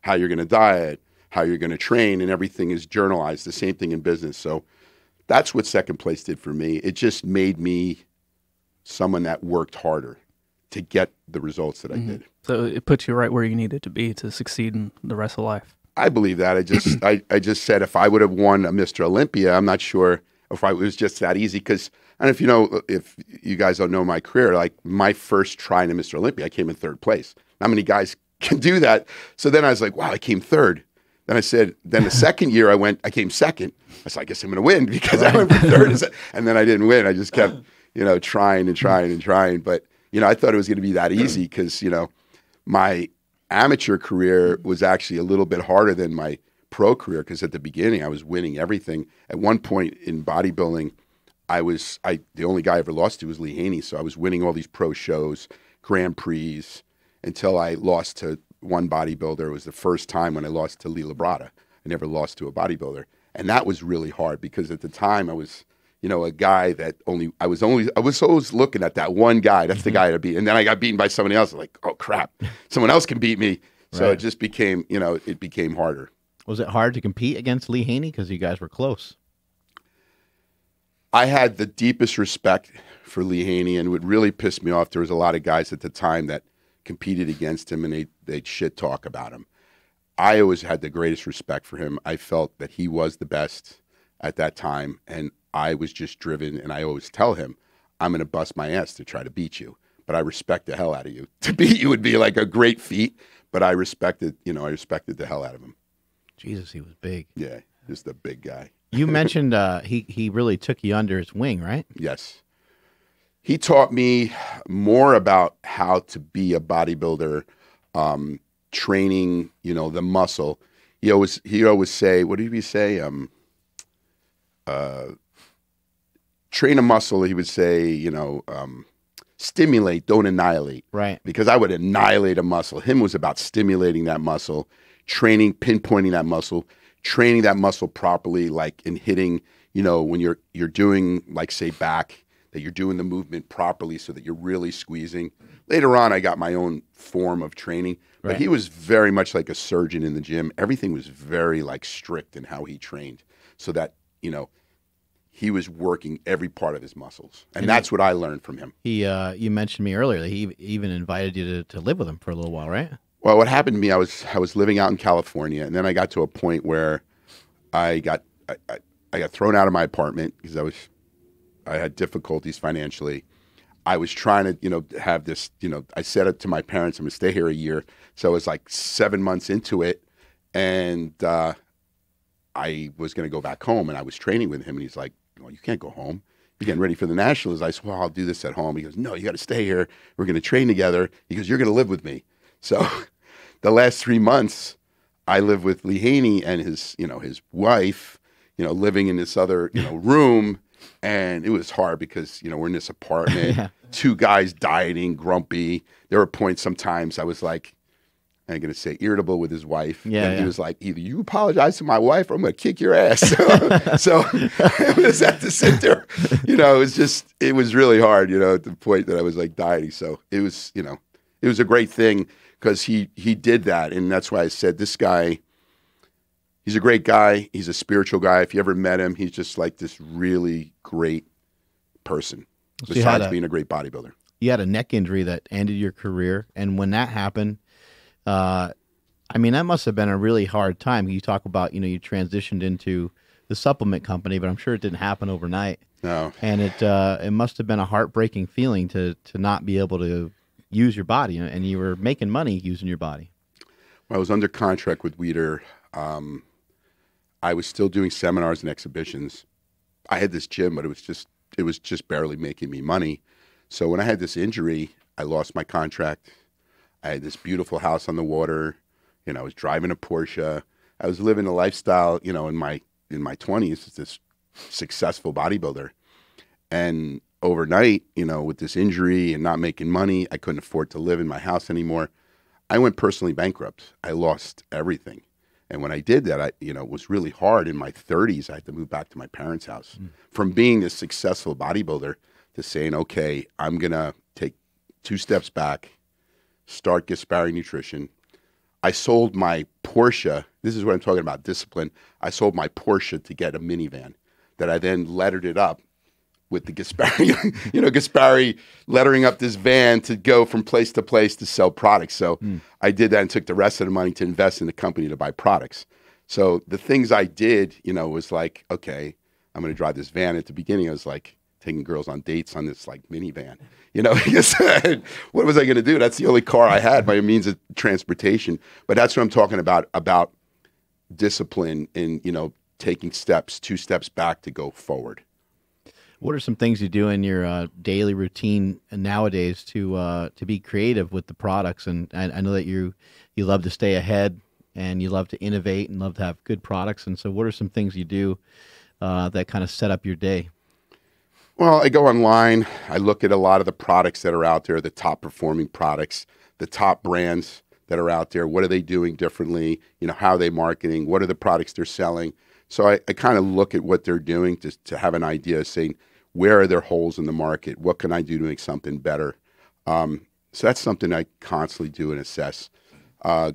How you're going to diet, how you're going to train, and everything is journalized. The same thing in business. So that's what second place did for me. It just made me someone that worked harder to get the results that I did. So it put you right where you needed to be to succeed in the rest of life. I believe that. I just said if I would have won a Mr. Olympia, I'm not sure if it was just that easy. Because I don't know if you guys don't know my career, my first try in a Mr. Olympia, I came in third place. Not many guys can do that. So then I was like, wow, I came third. Then I said, then the second year I came second. I said, I guess I'm going to win because I went for third. And then I didn't win. I just kept, trying and trying and trying. But, I thought it was going to be that easy because, my amateur career was actually a little bit harder than my pro career because at the beginning I was winning everything. At one point in bodybuilding, the only guy I ever lost to was Lee Haney. So I was winning all these pro shows, Grand Prix, until I lost to one bodybuilder. It was the first time when I lost to Lee Labrada. I never lost to a bodybuilder. And that was really hard because at the time I was, a guy that I was always looking at that one guy. That's the guy to beat. And then I got beaten by somebody else. Like, oh crap, someone else can beat me. So it just became, it became harder. Was it hard to compete against Lee Haney because you guys were close? I had the deepest respect for Lee Haney, and what really pissed me off, there was a lot of guys at the time that competed against him and they'd shit talk about him. I always had the greatest respect for him. I felt that he was the best at that time, and I was just driven, and I always tell him, I'm going to bust my ass to try to beat you, but I respect the hell out of you. To beat you would be like a great feat, but I respected the hell out of him. Jesus, he was big. Yeah, just a big guy. You mentioned he really took you under his wing, right? Yes. He taught me more about how to be a bodybuilder, training, the muscle. He always say, what did he say? Train a muscle, he would say, stimulate, don't annihilate. Right. Because I would annihilate a muscle. Him was about stimulating that muscle, training, pinpointing that muscle, training that muscle properly, like in hitting, when you're doing, like, say, back, that you're doing the movement properly so that you're really squeezing. Later on, I got my own form of training, but he was very much like a surgeon in the gym. Everything was very, like, strict in how he trained so that, he was working every part of his muscles. And that's what I learned from him. You mentioned to me earlier that he even invited you to live with him for a little while, right? Well, what happened to me, I was living out in California, and then I got to a point where I got thrown out of my apartment because I had difficulties financially. I was trying to, have this, I said it to my parents, I'm going to stay here a year. So I was like 7 months into it, and I was going to go back home, and I was training with him, and he's like, well, you can't go home. You're getting ready for the Nationals. I said, well, I'll do this at home. He goes, no, you got to stay here. We're going to train together. He goes, you're going to live with me. So the last 3 months, I lived with Lee Haney and his wife, living in this other, room. And it was hard because, we're in this apartment, two guys dieting, grumpy. There were points sometimes I was like, I'm going to say irritable with his wife. And he was like, either you apologize to my wife or I'm going to kick your ass. So I was at the center, it was really hard, at the point that I was like dieting. So it was, it was a great thing because he did that. And that's why I said this guy, he's a great guy. He's a spiritual guy. If you ever met him, he's just like this really great person, besides being a great bodybuilder. You had a neck injury that ended your career. And when that happened, that must have been a really hard time. You talk about, you transitioned into the supplement company, but I'm sure it didn't happen overnight. No. And it must have been a heartbreaking feeling to not be able to use your body, and you were making money using your body. Well, I was under contract with Weider. I was still doing seminars and exhibitions. I had this gym, but it was just barely making me money. So when I had this injury, I lost my contract. I had this beautiful house on the water. I was driving a Porsche. I was living a lifestyle, in my 20s as this successful bodybuilder. And overnight, with this injury and not making money, I couldn't afford to live in my house anymore. I went personally bankrupt. I lost everything. And when I did that, it was really hard. In my 30s, I had to move back to my parents' house. From being this successful bodybuilder to saying, okay, I'm going to take 2 steps back, start Gaspari Nutrition. I sold my Porsche. This is what I'm talking about, discipline. I sold my Porsche to get a minivan that I then lettered it up with the Gaspari, Gaspari lettering up this van to go from place to place to sell products. So I did that and took the rest of the money to invest in the company to buy products. So the things I did, was like, okay, I'm going to drive this van. At the beginning, I was like taking girls on dates on this like minivan, because what was I going to do? That's the only car I had by means of transportation. But that's what I'm talking about discipline and, taking 2 steps back to go forward. What are some things you do in your daily routine nowadays to be creative with the products? And I know that you love to stay ahead and you love to innovate and love to have good products. And so what are some things you do that kind of set up your day? Well, I go online. I look at a lot of the products that are out there, the top performing products, the top brands that are out there. What are they doing differently? How are they marketing? What are the products they're selling? So I kind of look at what they're doing to have an idea of saying, where are their holes in the market? What can I do to make something better? So that's something I constantly do and assess.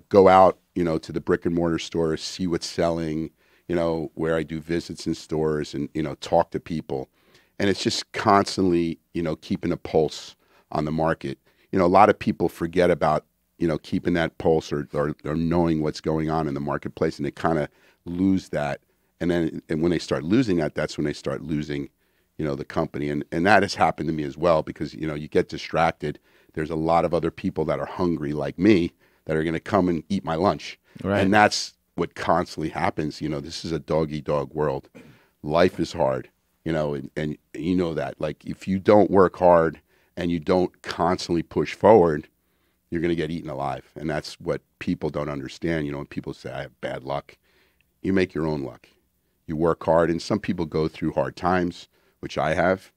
Go out, to the brick and mortar stores, see what's selling, where I do visits in stores and, talk to people. And it's just constantly, keeping a pulse on the market. A lot of people forget about, keeping that pulse or knowing what's going on in the marketplace, and they kind of lose that. And when they start losing that, that's when they start losing, the company. And that has happened to me as well because, you get distracted. There's a lot of other people that are hungry like me that are going to come and eat my lunch. Right. And that's what constantly happens. This is a dog-eat-dog world. life is hard, you know, and you know that. Like, if you don't work hard and you don't constantly push forward, you're going to get eaten alive. And that's what people don't understand. You know, when people say, I have bad luck, you make your own luck. You work hard, and some people go through hard times, which I have,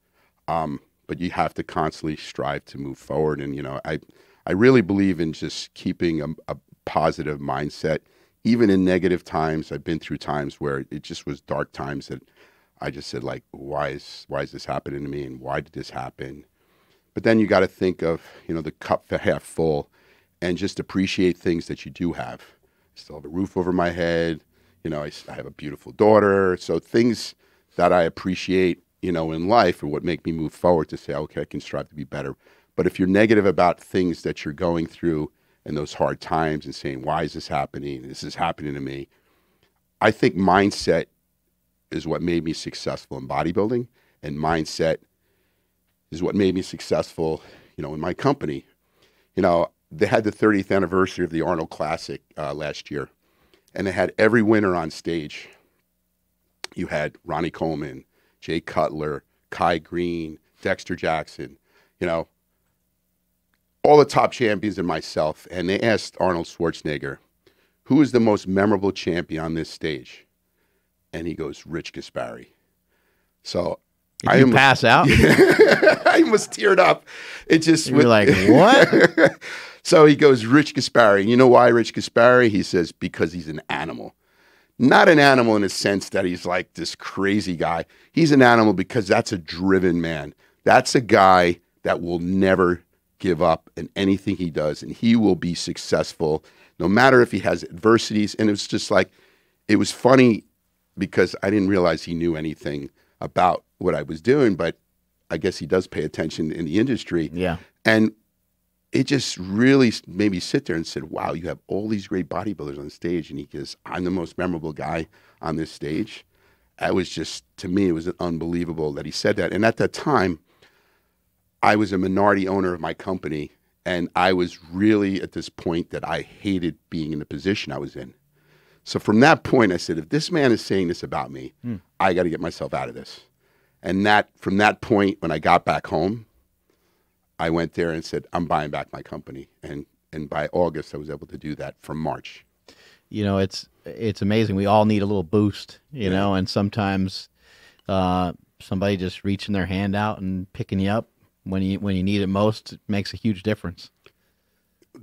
but you have to constantly strive to move forward. And, you know, I really believe in just keeping a positive mindset, even in negative times. I've been through times where it just was dark times that I just said, like, why is this happening to me, and why did this happen? But then you got to think of, you know, the cup half full, and just appreciate things that you do have. I still have a roof over my head. You know, I have a beautiful daughter. So things that I appreciate, you know, in life are what make me move forward to say, okay, I can strive to be better. But if you're negative about things that you're going through in those hard times and saying, why is this happening? This is happening to me. I think mindset is what made me successful in bodybuilding, and mindset is what made me successful, you know, in my company. You know, they had the 30th anniversary of the Arnold Classic last year, and they had every winner on stage. You had Ronnie Coleman, Jay Cutler, Kai Green, Dexter Jackson, you know, all the top champions and myself. And they asked Arnold Schwarzenegger, who is the most memorable champion on this stage? And he goes, Rich Gaspari. So Did you pass out? I almost teared up. It just you were like, what? So he goes, Rich Gaspari. You know why Rich Gaspari? He says, because he's an animal. Not an animal in the sense that he's like this crazy guy. He's an animal because that's a driven man. That's a guy that will never give up in anything he does, and he will be successful no matter if he has adversities. And it was just like, it was funny because I didn't realize he knew anything about what I was doing, but I guess he does pay attention in the industry. Yeah. And it just really made me sit there and said, wow, you have all these great bodybuilders on stage. And he goes, I'm the most memorable guy on this stage. I was just, to me, it was unbelievable that he said that. And at that time, I was a minority owner of my company. And I was really at this point that I hated being in the position I was in. So from that point, I said, if this man is saying this about me, I got to get myself out of this. And from that point, when I got back home, I went there and said, I'm buying back my company. And by August, I was able to do that from March. You know, it's amazing. We all need a little boost, you know, and sometimes somebody just reaching their hand out and picking you up when you need it most, it makes a huge difference.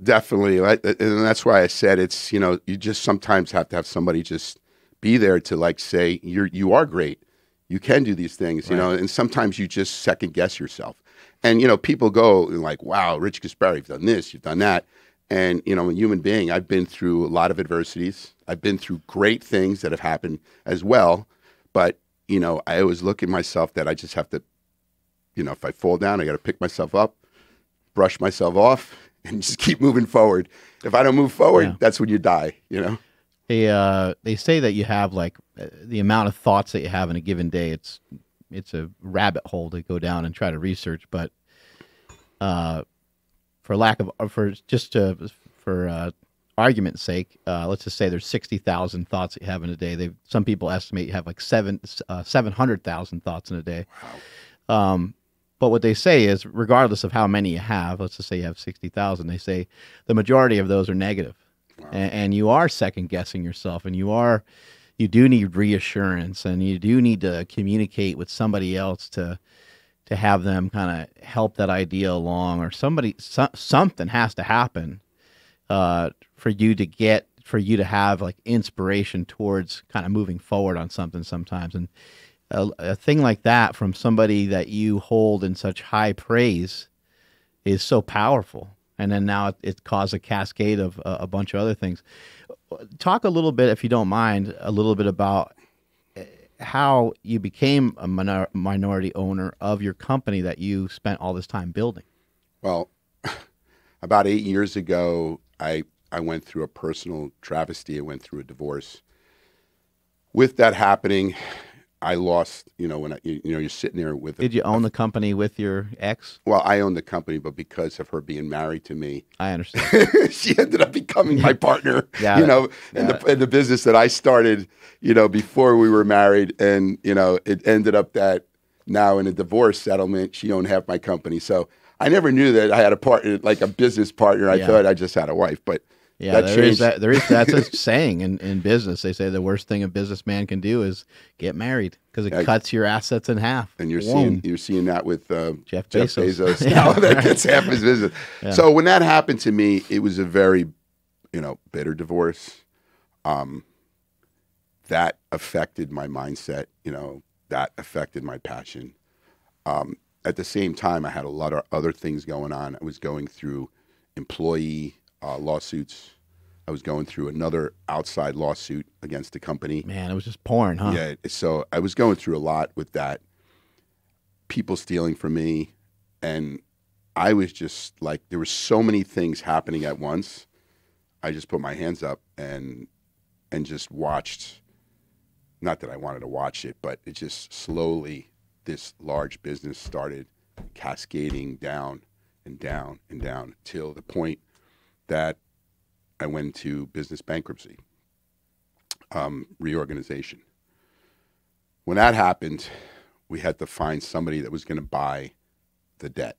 Definitely. And that's why I said it's, you know, you just sometimes have to have somebody just be there to like say, you are great. You can do these things, you know, and sometimes you just second guess yourself. And, you know, people go like, wow, Rich Gaspari, you've done this, you've done that. And, you know, a human being, I've been through a lot of adversities. I've been through great things that have happened as well. But, you know, I always look at myself that I just have to, you know, if I fall down, I got to pick myself up, brush myself off, and just keep moving forward. If I don't move forward, that's when you die, you know? They say that you have like the amount of thoughts that you have in a given day. It's a rabbit hole to go down and try to research, but for argument's sake, let's just say there's 60,000 thoughts that you have in a day. Some people estimate you have like 700,000 thoughts in a day. Wow. But what they say is, regardless of how many you have, let's just say you have 60,000, they say the majority of those are negative. Wow. And you are second guessing yourself, and you do need reassurance, and you do need to communicate with somebody else to have them kind of help that idea along, or something has to happen for you to have like inspiration towards kind of moving forward on something sometimes. And a thing like that from somebody that you hold in such high praise is so powerful. And then now it caused a cascade of a bunch of other things. Talk a little bit, if you don't mind, a little bit about how you became a minority owner of your company that you spent all this time building. Well, about 8 years ago, I went through a personal travesty. I went through a divorce. With that happening, I lost, when you're sitting there with. Did you own the company with your ex? Well, I owned the company, but because of her being married to me, I understand. she ended up becoming my partner. Yeah, in the business that I started, before we were married, and it ended up that now in a divorce settlement, she owned half my company. So I never knew that I had a partner, like a business partner. I thought I just had a wife, but. Yeah, that's a saying in business. They say the worst thing a businessman can do is get married because it cuts your assets in half. And you're seeing that with Jeff Bezos. Now that gets half his business. Yeah. So when that happened to me, it was a very, bitter divorce. That affected my mindset. That affected my passion. At the same time, I had a lot of other things going on. I was going through employee lawsuits. I was going through another outside lawsuit against the company. Man, it was just pouring, huh? Yeah. So I was going through a lot with that. People stealing from me. And I was just like, there were so many things happening at once. I just put my hands up and just watched. Not that I wanted to watch it, but it just slowly, this large business started cascading down and down and down till the point that I went to business bankruptcy, reorganization. When that happened, we had to find somebody that was going to buy the debt.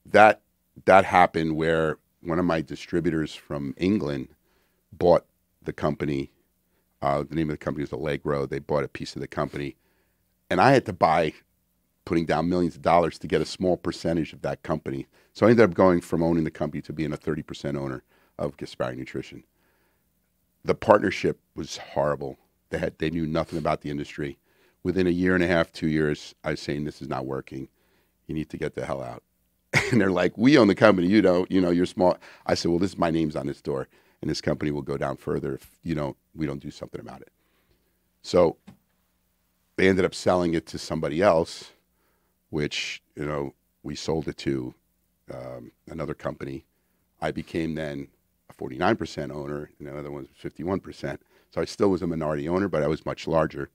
That happened where one of my distributors from England bought the company. The name of the company was Allegro. They bought a piece of the company. And I had to putting down millions of dollars to get a small percentage of that company. So I ended up going from owning the company to being a 30% owner of Gaspari Nutrition. The partnership was horrible. They knew nothing about the industry. Within a year and a half, 2 years, I was saying, this is not working. You need to get the hell out. And they're like, we own the company. You don't, you're small. I said, well, my name's on this door, and this company will go down further if we don't do something about it. So they ended up selling it to somebody else, which, we sold it to another company. I became then a 49% owner, and the other one was 51%. So I still was a minority owner, but I was much larger.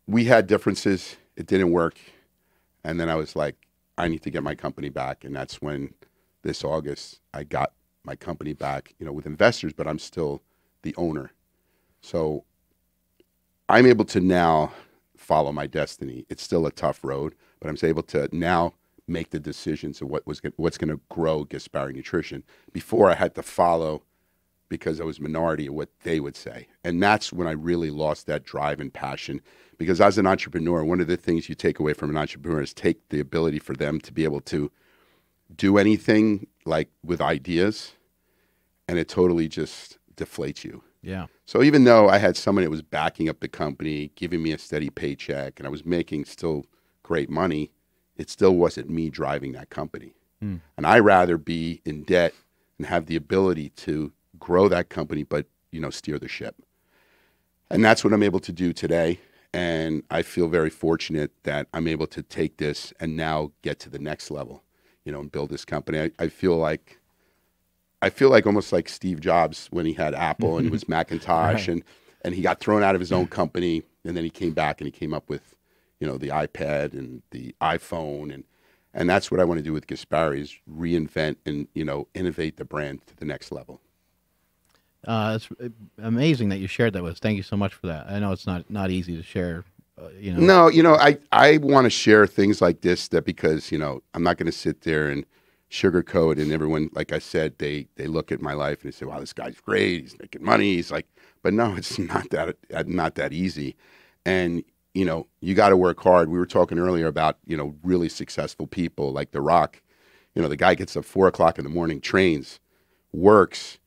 We had differences. It didn't work. And then I was like, I need to get my company back. And that's when this August, I got my company back, with investors, but I'm still the owner. So I'm able to now follow my destiny. It's still a tough road, but I'm able to now make the decisions of what's going to grow Gaspari Nutrition. Before, I had to follow because I was minority of what they would say. And that's when I really lost that drive and passion. Because as an entrepreneur, one of the things you take away from an entrepreneur is take the ability for them to be able to do anything like with ideas, and it totally just deflates you. Yeah. So even though I had someone that was backing up the company, giving me a steady paycheck, and I was making still great money, it still wasn't me driving that company. And I'd rather be in debt and have the ability to grow that company, but, steer the ship. And that's what I'm able to do today. And I feel very fortunate that I'm able to take this and now get to the next level, and build this company. I feel like almost like Steve Jobs when he had Apple and he was Macintosh, right. and he got thrown out of his own company, and then he came back and he came up with, the iPad and the iPhone, and that's what I want to do with Gaspari is reinvent and, innovate the brand to the next level. It's amazing that you shared that with us. Thank you so much for that. I know it's not easy to share. No, I want to share things like this because, I'm not going to sit there and sugarcoat, and everyone, like I said, they look at my life and they say, wow, this guy's great. He's making money. He's like, but no, it's not that easy. And, you got to work hard. We were talking earlier about, really successful people like The Rock. The guy gets up 4 o'clock in the morning, trains, works,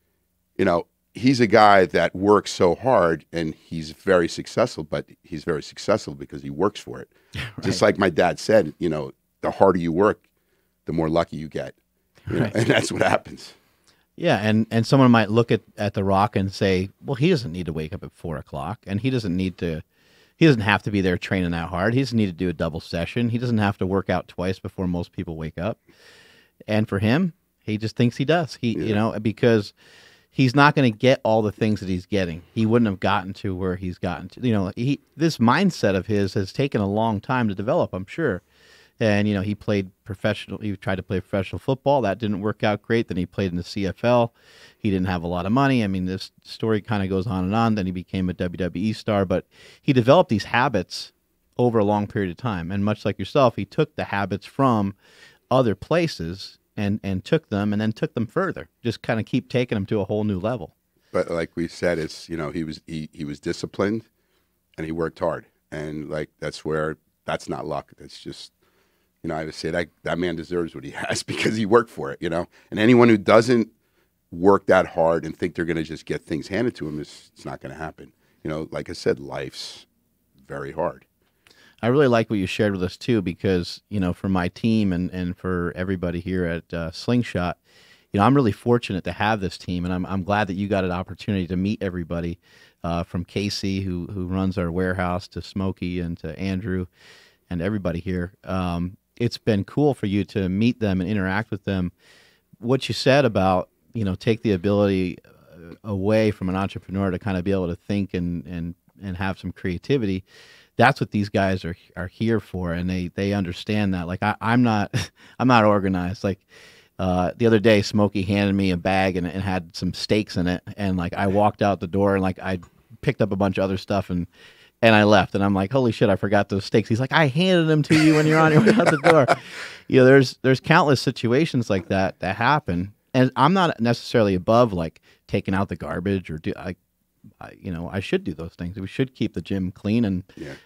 he's a guy that works so hard and he's very successful, but he's very successful because he works for it. Right. Just like my dad said, the harder you work, the more lucky you get. Right. And that's what happens. Yeah, and someone might look at The Rock and say, well, he doesn't need to wake up at 4 o'clock, and he doesn't have to be there training that hard. He doesn't need to do a double session. He doesn't have to work out twice before most people wake up. And for him, he just thinks he does. Because he's not going to get all the things that he's getting. He wouldn't have gotten to where he's gotten to. You know, this mindset of his has taken a long time to develop, I'm sure. And, you know, he tried to play professional football. That didn't work out great. Then he played in the CFL. He didn't have a lot of money. I mean, this story kind of goes on and on. Then he became a WWE star. But he developed these habits over a long period of time. And much like yourself, he took the habits from other places and took them and then took them further. Just kind of keep taking them to a whole new level. But like we said, it's, you know, he was disciplined and he worked hard. And like that's not luck. That's just, you know, I would say that man deserves what he has because he worked for it, you know. And anyone who doesn't work that hard and think they're going to just get things handed to them, it's not going to happen. You know, like I said, life's very hard. I really like what you shared with us, too, because, you know, for my team and for everybody here at Slingshot, you know, I'm really fortunate to have this team, and I'm glad that you got an opportunity to meet everybody, from Casey, who runs our warehouse, to Smokey and to Andrew and everybody here. It's been cool for you to meet them and interact with them. What you said about, you know, take the ability away from an entrepreneur to kind of be able to think and have some creativity. That's what these guys are here for, and they understand that. Like I'm not organized. Like the other day, Smokey handed me a bag and it had some steaks in it, and like I walked out the door and like I picked up a bunch of other stuff and I left, and I'm like, holy shit, I forgot those steaks. He's like, I handed them to you when you're on your way out the door. You know, there's countless situations like that happen, and I'm not necessarily above like taking out the garbage or you know, I should do those things. We should keep the gym clean, and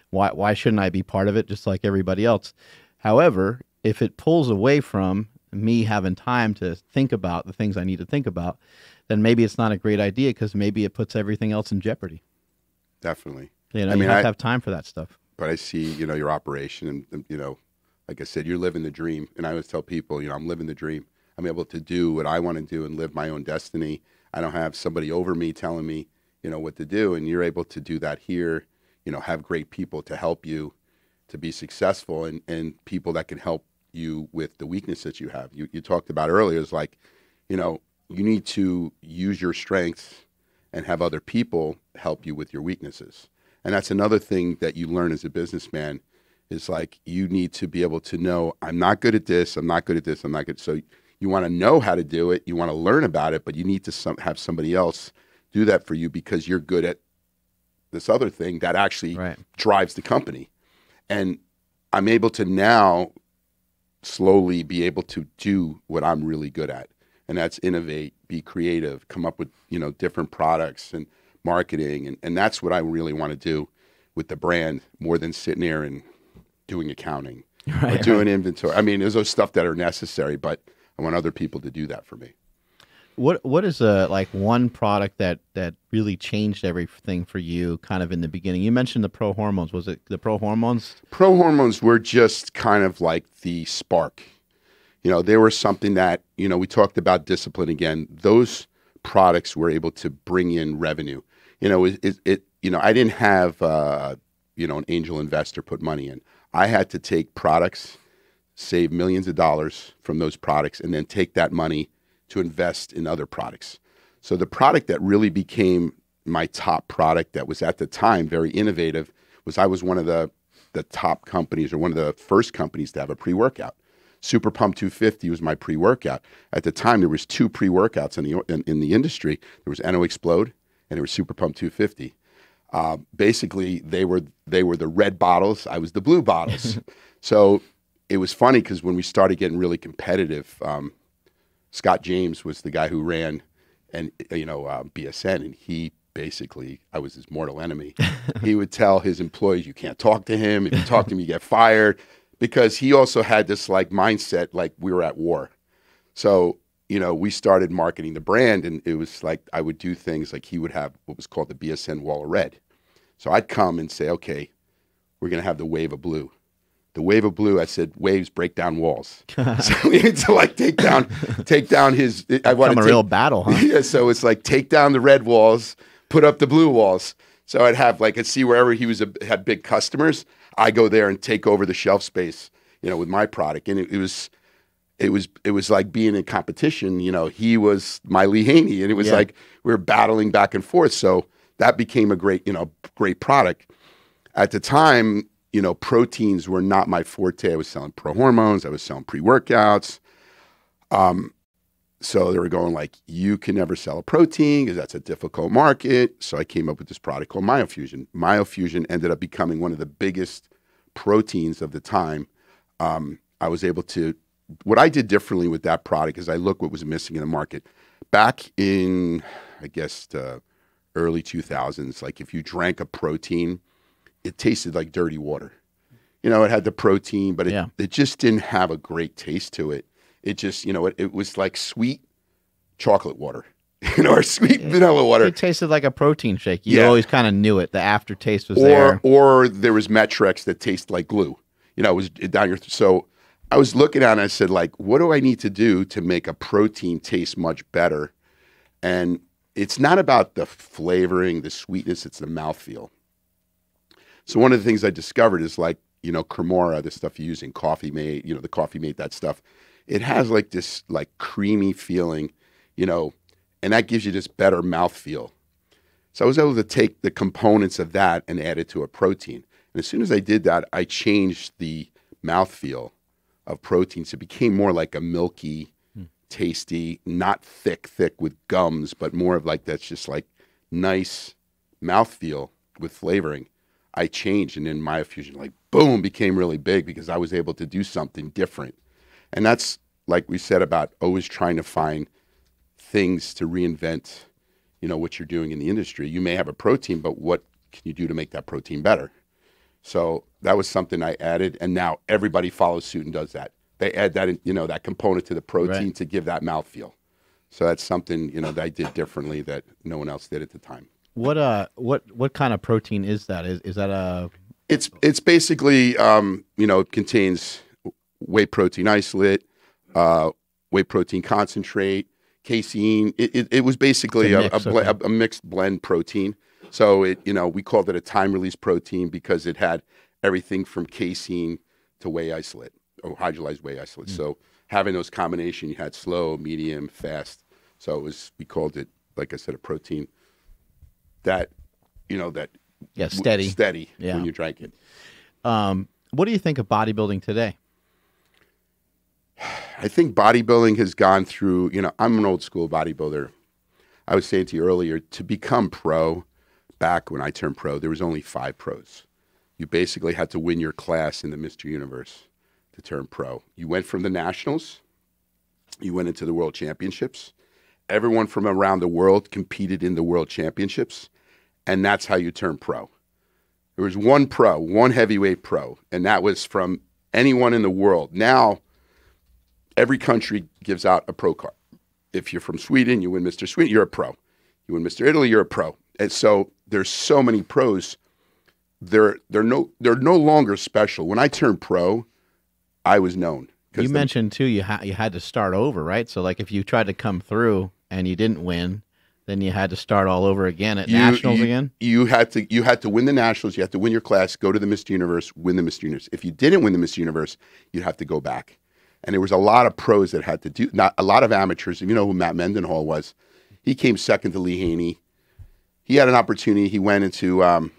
why shouldn't I be part of it just like everybody else? However, if it pulls away from me having time to think about the things I need to think about, then maybe it's not a great idea because maybe it puts everything else in jeopardy. Definitely. You know, you have to have time for that stuff. But I see, you know, your operation and, you know, like I said, you're living the dream. And I always tell people, you know, I'm living the dream. I'm able to do what I want to do and live my own destiny. I don't have somebody over me telling me, you know, what to do. And you're able to do that here, you know, have great people to help you to be successful and people that can help you with the weakness that you have. You talked about earlier is like, you know, you need to use your strengths and have other people help you with your weaknesses. And that's another thing that you learn as a businessman is like you need to be able to know, I'm not good at this, I'm not good at this, I'm not good. So you want to know how to do it, you want to learn about it, but you need to have somebody else do that for you because you're good at this other thing that actually drives the company. And I'm able to now slowly be able to do what I'm really good at. And that's innovate, be creative, come up with, you know, different products and marketing. And that's what I really want to do with the brand more than sitting there and doing accounting or doing inventory. I mean, there's those stuff that are necessary, but I want other people to do that for me. What is like one product that really changed everything for you kind of in the beginning? You mentioned the Pro Hormones. Was it the Pro Hormones? Pro Hormones were just kind of like the spark. You know, they were something that, you know, we talked about discipline again. Those products were able to bring in revenue. You know, you know, I didn't have, you know, an angel investor put money in. I had to take products, save millions of dollars from those products, and then take that money to invest in other products. So the product that really became my top product that was at the time very innovative was I was one of the top companies or one of the first companies to have a pre-workout. Super Pump 250 was my pre-workout. At the time, there was two pre-workouts in the industry. There was NO Explode and there was Super Pump 250. Basically, they were the red bottles. I was the blue bottles. So it was funny because when we started getting really competitive, Scott James was the guy who ran, and BSN, and he basically, I was his mortal enemy. He would tell his employees, "You can't talk to him. If you talk to him, you get fired," because he also had this like mindset, like we were at war. So you know, we started marketing the brand, and it was like I would do things like he would have what was called the BSN Wall of Red. So I'd come and say, "Okay, we're gonna have the Wave of Blue." The Wave of Blue, I said, waves break down walls. So we need to like take down his. I want to real battle, huh? Yeah. So it's like take down the red walls, put up the blue walls. So I'd see wherever he had big customers, I go there and take over the shelf space, you know, with my product. And it it was like being in competition. You know, he was my Lee Haney, and it was like we were battling back and forth. So that became a great product. At the time, you know, proteins were not my forte. I was selling pro hormones. I was selling pre-workouts. So they were going like, you can never sell a protein because that's a difficult market. So I came up with this product called MyoFusion. MyoFusion ended up becoming one of the biggest proteins of the time. I was able to, what I did differently with that product is I looked what was missing in the market. Back in, I guess, early 2000s, like if you drank a protein, it tasted like dirty water. You know, it had the protein, but it just didn't have a great taste to it. It just, you know, it was like sweet chocolate water, you know, or sweet vanilla water. It tasted like a protein shake. You always kind of knew it. The aftertaste was there. Or there was Metrex that tasted like glue. You know, it was down your so I was looking at it and I said, like, what do I need to do to make a protein taste much better? And it's not about the flavoring, the sweetness, it's the mouthfeel. So one of the things I discovered is like, you know, Cremora, the stuff you use in Coffee Mate, you know, the Coffee Mate, that stuff. It has like this like creamy feeling, you know, and that gives you this better mouthfeel. So I was able to take the components of that and add it to a protein. And as soon as I did that, I changed the mouthfeel of proteins. It became more like a milky, tasty, not thick with gums, but more of like that's just like nice mouthfeel with flavoring. I changed, and then MyoFusion, like, boom, became really big because I was able to do something different. And that's, like we said, about always trying to find things to reinvent, you know, what you're doing in the industry. You may have a protein, but what can you do to make that protein better? So that was something I added, and now everybody follows suit and does that. They add that, you know, that component to the protein to give that mouthfeel. So that's something, you know, that I did differently that no one else did at the time. What kind of protein is that? Is that a? It's basically you know, it contains whey protein isolate, whey protein concentrate, casein. It was basically a mixed blend protein. So it, you know, we called it a time release protein because it had everything from casein to whey isolate or hydrolyzed whey isolate. So having those combination, you had slow, medium, fast. So it was, we called it, like I said, a protein that, you know, that steady when you drank it. What do you think of bodybuilding today? I think bodybuilding has gone through, you know, I'm an old school bodybuilder. I was saying to you earlier, to become pro, back when I turned pro, there was only 5 pros. You basically had to win your class in the Mr. Universe to turn pro. You went from the Nationals, you went into the World Championships. Everyone from around the world competed in the World Championships, and that's how you turn pro. There was one pro, one heavyweight pro, and that was from anyone in the world. Now, every country gives out a pro card. If you're from Sweden, you win Mr. Sweden, you're a pro. You win Mr. Italy, you're a pro. And so there's so many pros. They're no longer special. When I turned pro, I was known. You mentioned too you had to start over, right? So like if you tried to come through and you didn't win, then you had to start all over again at Nationals again? You had to win the Nationals, you had to win your class, go to the Mr. Universe, win the Mr. Universe. If you didn't win the Mr. Universe, you'd have to go back. And there was a lot of pros that had to do, not a lot of amateurs. You know who Matt Mendenhall was? He came second to Lee Haney. He had an opportunity. He went into a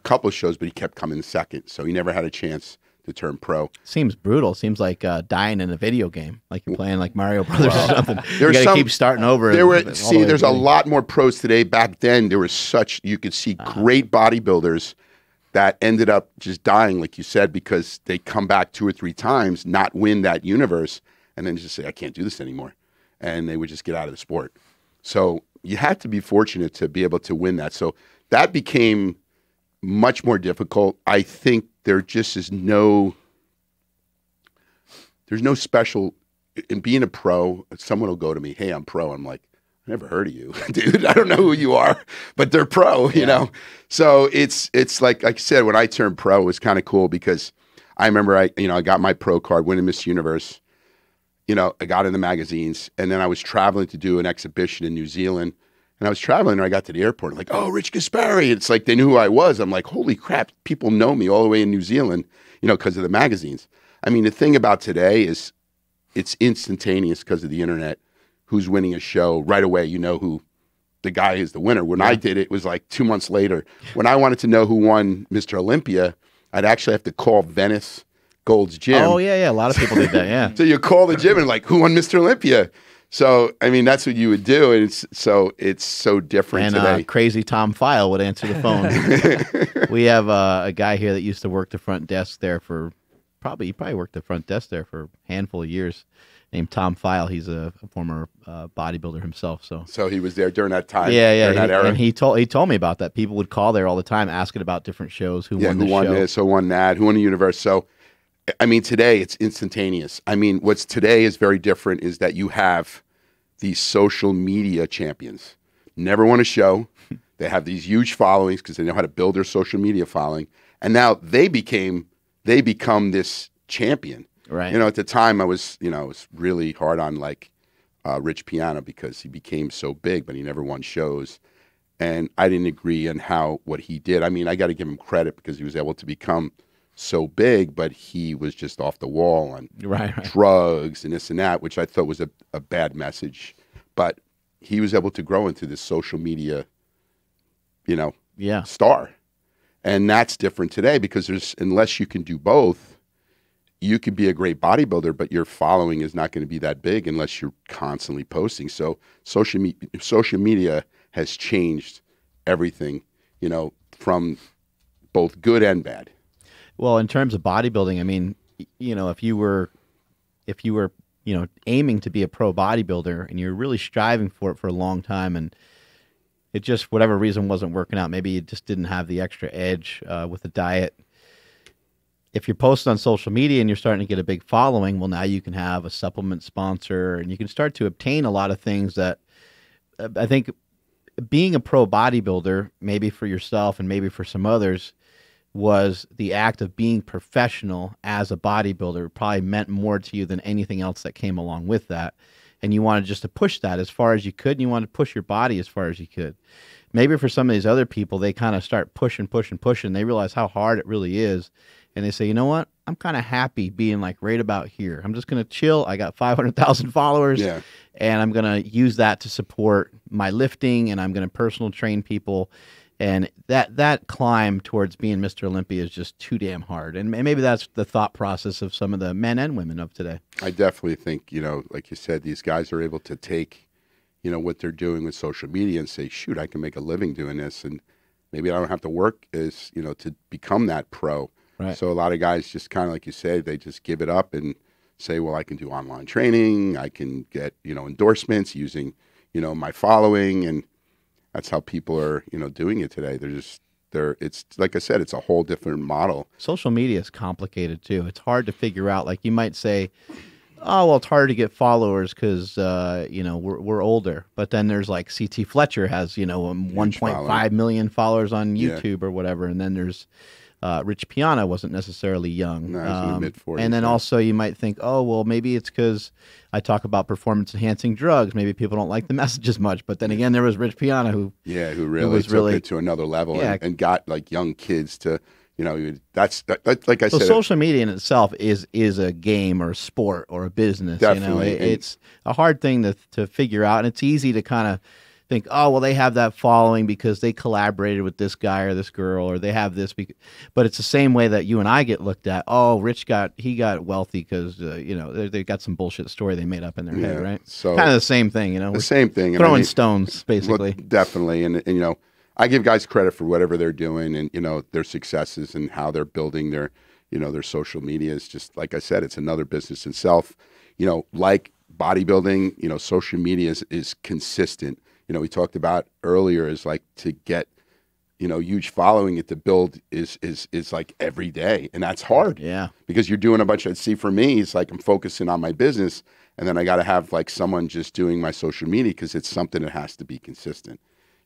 couple of shows, but he kept coming second. So he never had a chance to turn pro. Seems brutal. Seems like dying in a video game, like you're playing like Mario Brothers or something. You got to keep starting over. There's a lot more pros today. Back then, there was you could see great bodybuilders that ended up just dying, like you said, because they come back 2 or 3 times, not win that universe, and then just say, I can't do this anymore. And they would just get out of the sport. So you had to be fortunate to be able to win that. So that became much more difficult. I think there just is there's no special, in being a pro, someone will go to me, hey, I'm pro. I'm like, I never heard of you, dude. I don't know who you are, but they're pro, you know? So it's like I said, when I turned pro, it was kind of cool because I remember I got my pro card, winning Miss Universe. You know, I got in the magazines, and then I was traveling to do an exhibition in New Zealand. And I was traveling, and I got to the airport, like, oh, Rich Gaspari. It's like they knew who I was. I'm like, holy crap, people know me all the way in New Zealand, you know, because of the magazines. I mean, the thing about today is it's instantaneous because of the internet. Who's winning a show right away? You know who the guy is the winner. When I did it, it was like 2 months later. When I wanted to know who won Mr. Olympia, I'd actually have to call Venice Gold's Gym. Oh yeah. A lot of people did that. Yeah. So you call the gym and like, who won Mr. Olympia? So I mean, that's what you would do, and it's so different today. And crazy Tom File would answer the phone. We have a guy here that used to work the front desk there for he probably worked the front desk there for a handful of years. Named Tom File. He's a former bodybuilder himself. So he was there during that time. Yeah. That era. And he told me about that. People would call there all the time asking about different shows. Who won this, who won that, who won the universe. So, I mean, today it's instantaneous. I mean, what's today is very different is that you have these social media champions. Never won a show. They have these huge followings because they know how to build their social media following. And now they become this champion. Right. At the time I was really hard on like Rich Piana because he became so big, but he never won shows. And I didn't agree on what he did. I mean, I got to give him credit because he was able to become so big, but he was just off the wall on drugs and this and that, which I thought was a bad message. But he was able to grow into this social media, star. And that's different today because unless you can do both, you could be a great bodybuilder, but your following is not going to be that big unless you're constantly posting. So social media has changed everything, from both good and bad. Well, in terms of bodybuilding, I mean, if you were, aiming to be a pro bodybuilder and you're really striving for it for a long time, and it just, for whatever reason, wasn't working out. Maybe you just didn't have the extra edge with the diet. If you're posting on social media and you're starting to get a big following, well, now you can have a supplement sponsor and you can start to obtain a lot of things that I think being a pro bodybuilder, maybe for yourself and maybe for some others, was the act of being professional as a bodybuilder probably meant more to you than anything else that came along with that. And you wanted just to push that as far as you could, and you wanted to push your body as far as you could. Maybe for some of these other people, they kind of start pushing. They realize how hard it really is. And they say, you know what? I'm kind of happy being like right about here. I'm just going to chill. I got 500,000 followers, and I'm going to use that to support my lifting, and I'm going to personal train people. And that climb towards being Mr. Olympia is just too damn hard. And maybe that's the thought process of some of the men and women of today. I definitely think, like you said, these guys are able to take, what they're doing with social media and say, shoot, I can make a living doing this. And maybe I don't have to work to become that pro. Right. So a lot of guys just kind of, like you say, they just give it up and say, well, I can do online training. I can get, endorsements using, my following. And that's how people are, doing it today. It's like I said, it's a whole different model. Social media is complicated too. It's hard to figure out. Like you might say, oh, well, it's hard to get followers because, we're older. But then there's like CT Fletcher has, 1.5 million followers on YouTube or whatever. And then there's Rich Piana wasn't necessarily young. No, he was in the mid-40s. And then also you might think, oh, well, maybe it's because I talk about performance-enhancing drugs. Maybe people don't like the message as much. But then again, there was Rich Piana who really took it to another level and got like young kids to, that's like I said. So social media in itself is a game or a sport or a business. Definitely. It's a hard thing to figure out, and it's easy to kind of think, oh, well, they have that following because they collaborated with this guy or this girl, or they have this. But it's the same way that you and I get looked at. Oh, Rich got wealthy because they got some bullshit story they made up in their head, right? So kind of the same thing, The same thing. Throwing stones, basically. Well, definitely, and I give guys credit for whatever they're doing and their successes and how they're building their their social media. Is just like I said, it's another business itself. Like bodybuilding, social media is consistent. We talked about earlier is like to get, huge following, it to build is like every day. And that's hard. Yeah. Because you're doing a bunch of, for me, it's like I'm focusing on my business and then I got to have like someone just doing my social media because it's something that has to be consistent,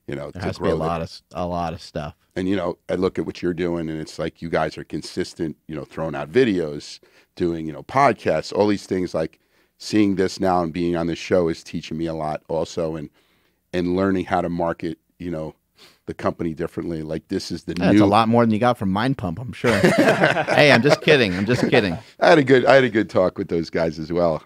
there has to be a lot of stuff. And, I look at what you're doing and it's like you guys are consistent, throwing out videos, doing, podcasts, all these things. Like seeing this now and being on this show is teaching me a lot also. And learning how to market, the company differently. Like this is the new. That's a lot more than you got from Mind Pump, I'm sure. Hey, I'm just kidding. I'm just kidding. I had a good talk with those guys as well.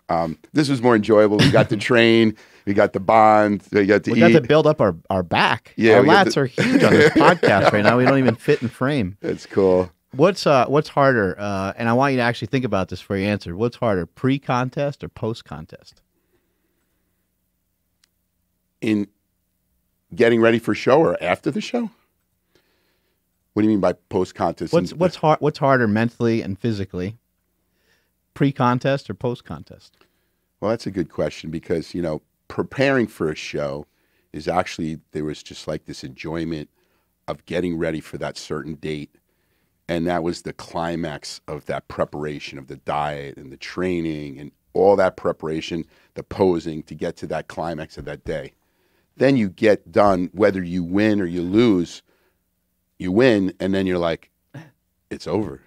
This was more enjoyable. We got to train. We got to bond. We got to eat. We got to build up our back. Yeah, our lats are huge on this podcast right now. We don't even fit in frame. That's cool. What's harder? And I want you to actually think about this before you answer. What's harder, pre-contest or post-contest? In getting ready for show or after the show? What do you mean by post-contest? What's harder mentally and physically? Pre-contest or post-contest? Well, that's a good question because, you know, preparing for a show is actually, there was just like this enjoyment of getting ready for that certain date. And that was the climax of that preparation of the diet and the training and all that preparation, the posing to get to that climax of that day. Then you get done, whether you win or you lose, you win, and then you're like, it's over.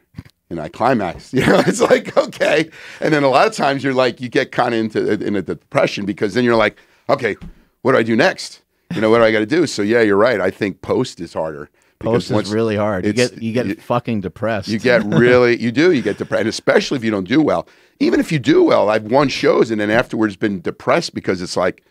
And I climax, you know, it's like, okay. And then a lot of times you're like, you get kind of in a depression because then you're like, okay, what do I do next? You know, what do I got to do? So yeah, you're right. I think post is harder. Post is really hard. You get fucking depressed. You get you get depressed, and especially if you don't do well. Even if you do well, I've won shows and then afterwards been depressed because it's like,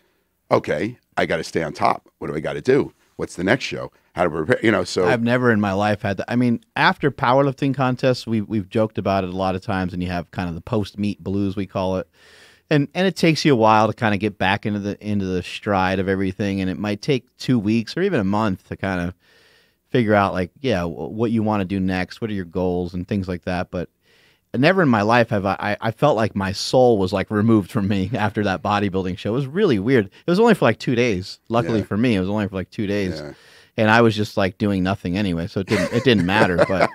okay, I got to stay on top. What do I got to do? What's the next show? How to prepare? You know, so I've never in my life had that. I mean, after powerlifting contests, we've joked about it a lot of times, and you have kind of the post-meet blues, we call it. And it takes you a while to kind of get back into the stride of everything, and it might take 2 weeks or even a month to kind of figure out, like, yeah, what you want to do next, what are your goals and things like that. But never in my life have I felt like my soul was like removed from me after that bodybuilding show. It was really weird. It was only for like 2 days. Luckily for me, it was only for like 2 days. Yeah. And I was just like doing nothing anyway, so it didn't matter. But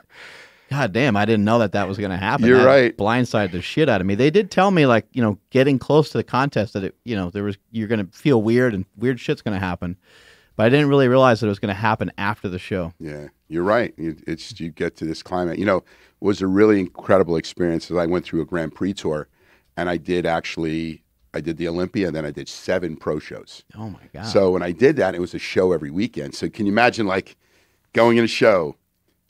God damn, I didn't know that was going to happen. You're that right. Blindsided the shit out of me. They did tell me, like, you know, getting close to the contest that you're going to feel weird and weird shit's going to happen. But I didn't really realize that it was going to happen after the show. Yeah, you're right. You get to this climate. You know, it was a really incredible experience as I went through a Grand Prix tour, and I did the Olympia, and then I did 7 pro shows. Oh, my God. So when I did that, it was a show every weekend. So can you imagine, like, going in a show,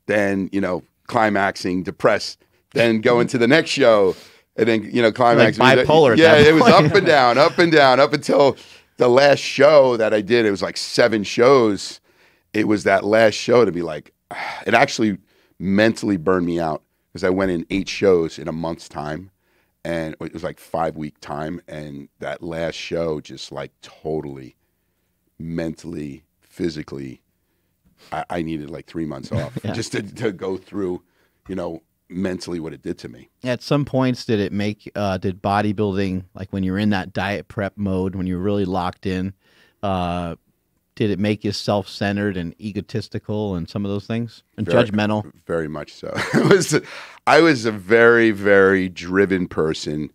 then, you know, climaxing, depressed, then going to the next show, and then, you know, climaxing. Like bipolar. Yeah, it was up and down, up until the last show that I did. It was like 7 shows. It was that last show to be like, it actually mentally burned me out because I went in 8 shows in a month's time. And it was like 5-week time. And that last show just like totally mentally, physically, I needed like 3 months off just to go through, you know, mentally what it did to me. At some points, did bodybuilding, like when you're in that diet prep mode, when you're really locked in, did it make you self-centered and egotistical and some of those things and judgmental? Very much so. I was a very, very driven person.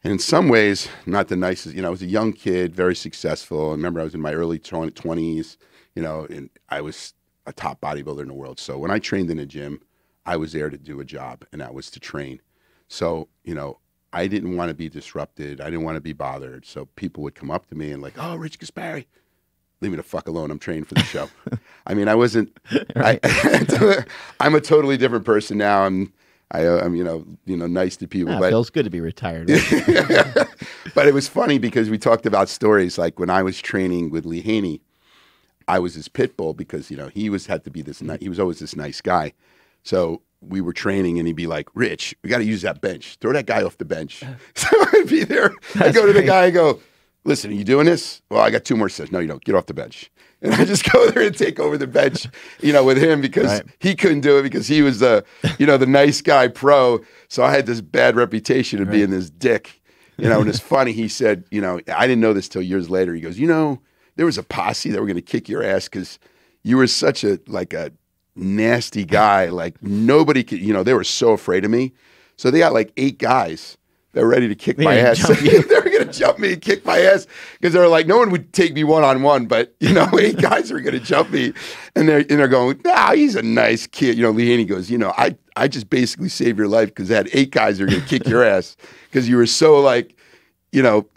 And in some ways, not the nicest. You know, I was a young kid, very successful. I remember I was in my early 20s, you know, and I was a top bodybuilder in the world. So when I trained in a gym, I was there to do a job, and that was to train. So, you know, I didn't want to be disrupted. I didn't want to be bothered. So people would come up to me and like, oh, Rich Gaspari, leave me the fuck alone. I'm training for the show. I mean, I wasn't, right. I'm a totally different person now. I'm you know, nice to people. Yeah, but it feels good to be retired. Right? But it was funny because we talked about stories like when I was training with Lee Haney, I was his pit bull because, you know, he was always this nice guy. So we were training and he'd be like, Rich, we got to use that bench. Throw that guy off the bench. So I'd be there. I go to the guy, I go, listen, are you doing this? Well, I got 2 more sets. No, you don't. Get off the bench. And I just go there and take over the bench, you know, with him because he couldn't do it because he was the nice guy pro. So I had this bad reputation of being this dick, you know, and it's funny. He said, you know, I didn't know this till years later. He goes, you know, there was a posse that were going to kick your ass because you were such a nasty guy. Like nobody could, you know, they were so afraid of me. So they got like 8 guys that were ready to kick my ass. They were going to jump me and kick my ass because they were like, no one would take me one-on-one, but, you know, 8 guys are going to jump me. And they're going, nah, he's a nice kid. You know, Lee Haney goes, you know, I just basically saved your life because I had 8 guys that are going to kick your ass because you were so like,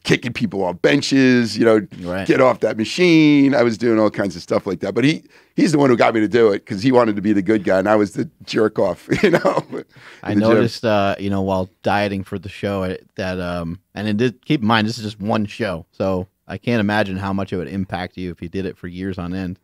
kicking people off benches, Right. get off that machine. I was doing all kinds of stuff like that. But he's the one who got me to do it because he wanted to be the good guy, and I was the jerk off, I noticed, while dieting for the show keep in mind, this is just one show. So I can't imagine how much it would impact you if you did it for years on end.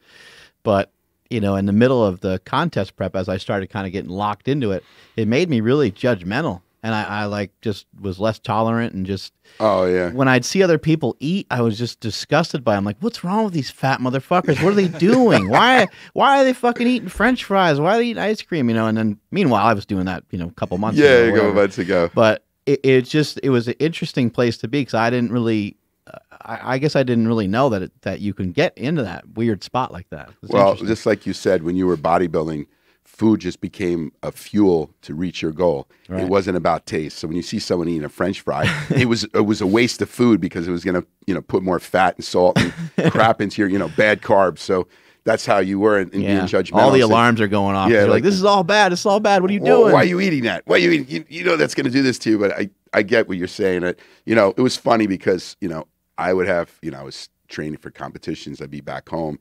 But, in the middle of the contest prep, as I started kind of getting locked into it, it made me really judgmental. And I just was less tolerant and just, oh yeah. When I'd see other people eat, I was just disgusted by them. Like, what's wrong with these fat motherfuckers? What are they doing? Why are they fucking eating French fries? Why are they eating ice cream? And then meanwhile, I was doing that, a couple months ago. Yeah, a couple months ago. But it was an interesting place to be because I didn't really, I guess I didn't really know that you can get into that weird spot like that. Well, just like you said, when you were bodybuilding, food just became a fuel to reach your goal. Right. It wasn't about taste. So when you see someone eating a French fry, it was a waste of food because it was going to put more fat and salt and crap into your bad carbs. So that's how you were in being judgmental. All the alarms are going off. Yeah, like this is all bad. It's all bad. What are you doing? Why are you eating that? Why are you eating? You know that's going to do this to you. But I get what you're saying. It was funny because I would have I was training for competitions. I'd be back home.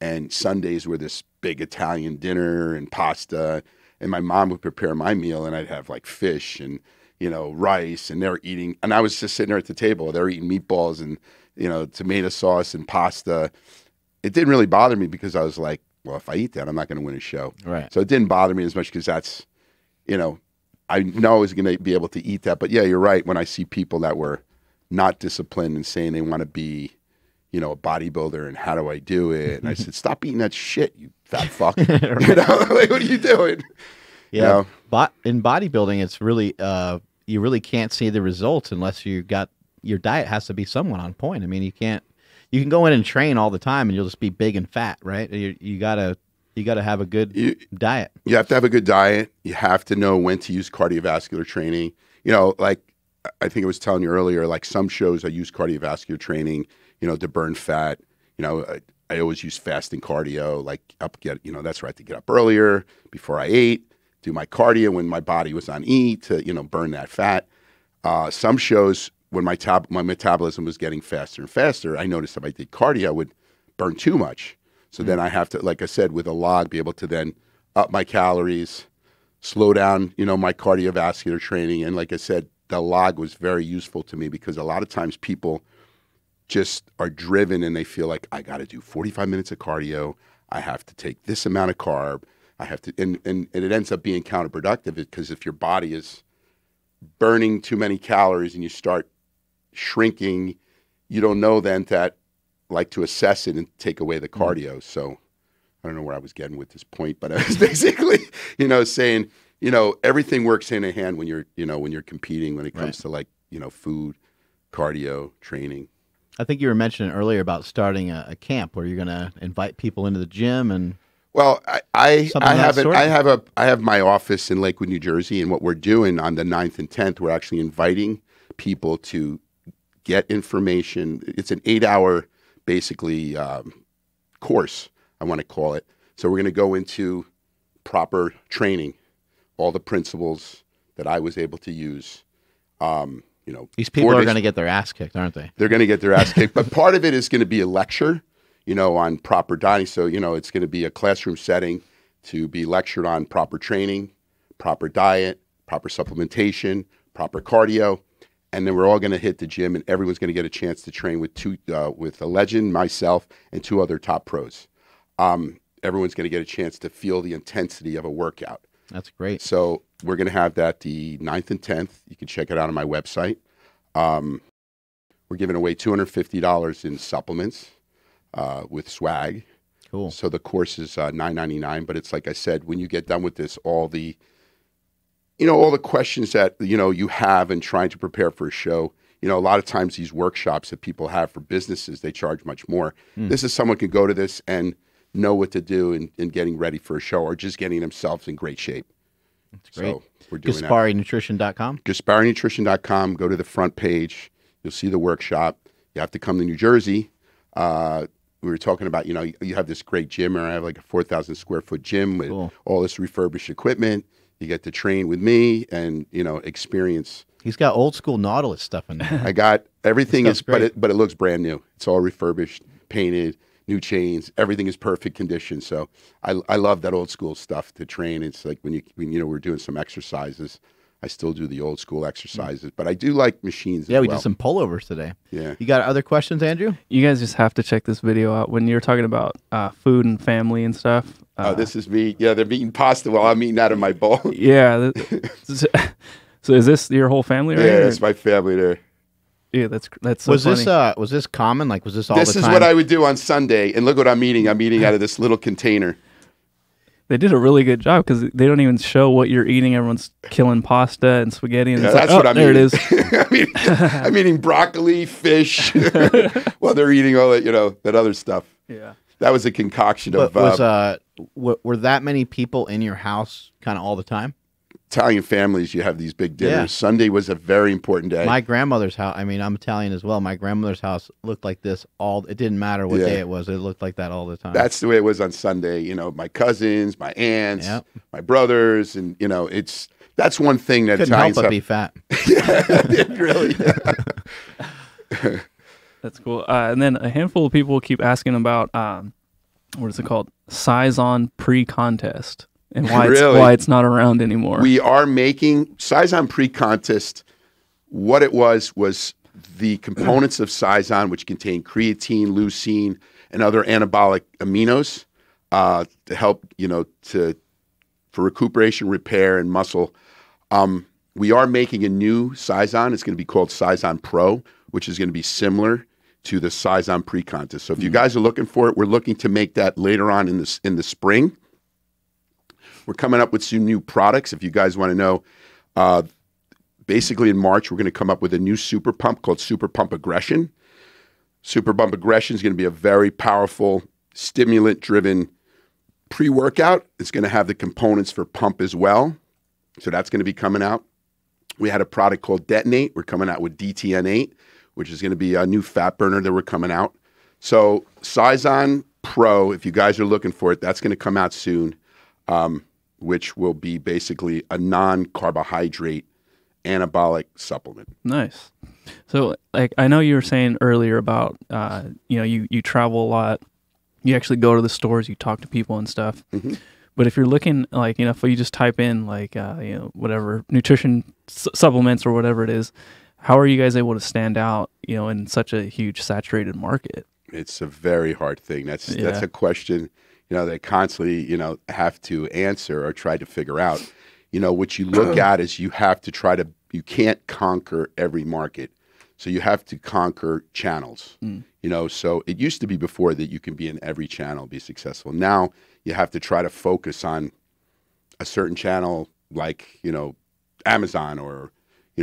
And Sundays were this big Italian dinner and pasta. And my mom would prepare my meal, and I'd have like fish and, rice. And they're eating. And I was just sitting there at the table. They're eating meatballs and, tomato sauce and pasta. It didn't really bother me because I was like, well, if I eat that, I'm not going to win a show. Right. So it didn't bother me as much because that's, I know I was going to be able to eat that. But yeah, you're right. When I see people that were not disciplined and saying they want to be, a bodybuilder and how do I do it? And I said, stop eating that shit, you fat fuck. Like, what are you doing? Yeah. But in bodybuilding, it's really, you really can't see the results unless your diet has to be somewhat on point. I mean, you can go in and train all the time and you'll just be big and fat, right? You gotta have a good diet. You have to have a good diet. You have to know when to use cardiovascular training. Like I think I was telling you earlier, like some shows I use cardiovascular training, to burn fat. I always use fasting cardio, like that's where I had to get up earlier before I ate, do my cardio when my body was on E to, burn that fat. Some shows when my metabolism was getting faster and faster, I noticed if I did cardio, I would burn too much. So then I have to, like I said, with a log, be able to then up my calories, slow down, my cardiovascular training. And like I said, the log was very useful to me because a lot of times people just are driven and they feel like I got to do 45 minutes of cardio. I have to take this amount of carb. I have to, and it ends up being counterproductive because if your body is burning too many calories and you start shrinking, you don't know then that like to assess it and take away the cardio. So I don't know where I was getting with this point, but I was basically, saying, everything works hand in hand when you're competing, when it comes to like, food, cardio, training. I think you were mentioning earlier about starting a camp where you're going to invite people into the gym and. Well, I have my office in Lakewood, New Jersey, and what we're doing on the 9th and 10th, we're actually inviting people to get information. It's an 8-hour, basically, course, I want to call it. So we're going to go into proper training, all the principles that I was able to use. These people are going to get their ass kicked, aren't they? They're going to get their ass kicked. But part of it is going to be a lecture, on proper dieting. So, it's going to be a classroom setting to be lectured on proper training, proper diet, proper supplementation, proper cardio. And then we're all going to hit the gym and everyone's going to get a chance to train with a legend, myself, and 2 other top pros. Everyone's going to get a chance to feel the intensity of a workout. That's great. So we're going to have that the 9th and 10th. You can check it out on my website. We're giving away $250 in supplements with swag. Cool. So the course is $9.99, but it's like I said, when you get done with this, all the questions that, you have in trying to prepare for a show, a lot of times these workshops that people have for businesses, they charge much more. This is someone can go to this and know what to do in getting ready for a show or just getting themselves in great shape. That's great. So we're doing GaspariNutrition.com. GaspariNutrition.com. Go to the front page. You'll see the workshop. You have to come to New Jersey. We were talking about, you have this great gym, or I have like a 4,000 square foot gym with all this refurbished equipment. You get to train with me and, experience He's got old school Nautilus stuff in there. I got everything is, great. but it looks brand new. It's all refurbished, painted, new chains. Everything is perfect condition. So I love that old school stuff to train. It's like when we're doing some exercises. I still do the old school exercises, but I do like machines. Yeah, as we well. did some pullovers today. Yeah. You got other questions, Andrew? You guys just have to check this video out when you're talking about food and family and stuff. This is me. Yeah, they're eating pasta while I'm eating out of my bowl. Yeah. So is this your whole family? Right? Yeah, that's my family there. Yeah, that's so funny. Was this common? Like, was this all This the is time? what I would do on Sunday, and look what I'm eating. I'm eating out of this little container. They did a really good job because they don't even show what you're eating. Everyone's killing pasta and spaghetti, and Yeah, it's that's like, what I'm there eating. it is. I'm eating broccoli, fish, while they're eating all that, that other stuff. Yeah. That was a concoction of were that many people in your house kind of all the time? Italian families. You have these big dinners. Yeah. Sunday was a very important day. My grandmother's house, I mean, I'm Italian as well. My grandmother's house looked like this it didn't matter what day it was. It looked like that all the time. That's the way it was on Sunday. My cousins, my aunts, my brothers, and that's one thing that couldn't Italians help but have. be fat. Yeah, really. That's cool. And then a handful of people keep asking about what is it called? Size on pre-contest and why it's not around anymore. We are making Size-On pre-contest. What it was the components of Size-On, which contain creatine, leucine, and other anabolic aminos to help, for recuperation, repair, and muscle. We are making a new Size-On. It's going to be called Size-On Pro, which is going to be similar to the Size-On pre-contest. So if you guys are looking for it, we're looking to make that later on in the spring. We're coming up with some new products. If you guys want to know, basically in March, we're going to come up with a new super pump called Super Pump Aggression. Super Pump Aggression is going to be a very powerful, stimulant-driven pre-workout. It's going to have the components for pump as well. So that's going to be coming out. We had a product called Detonate. We're coming out with DTN8, which is going to be a new fat burner that we're coming out. So Size-On Pro, if you guys are looking for it, that's going to come out soon. Which will be basically a non-carbohydrate anabolic supplement. Nice. So, I know you were saying earlier about, you travel a lot. You actually go to the stores, you talk to people and stuff. Mm-hmm. But if you're looking, if you just type in, whatever, nutrition supplements or whatever it is, how are you guys able to stand out, in such a huge saturated market? It's a very hard thing. That's a question they constantly, have to answer or try to figure out. What you look at is you have to you can't conquer every market. So you have to conquer channels. So it used to be before that you can be in every channel, be successful. Now you have to try to focus on a certain channel like, Amazon or,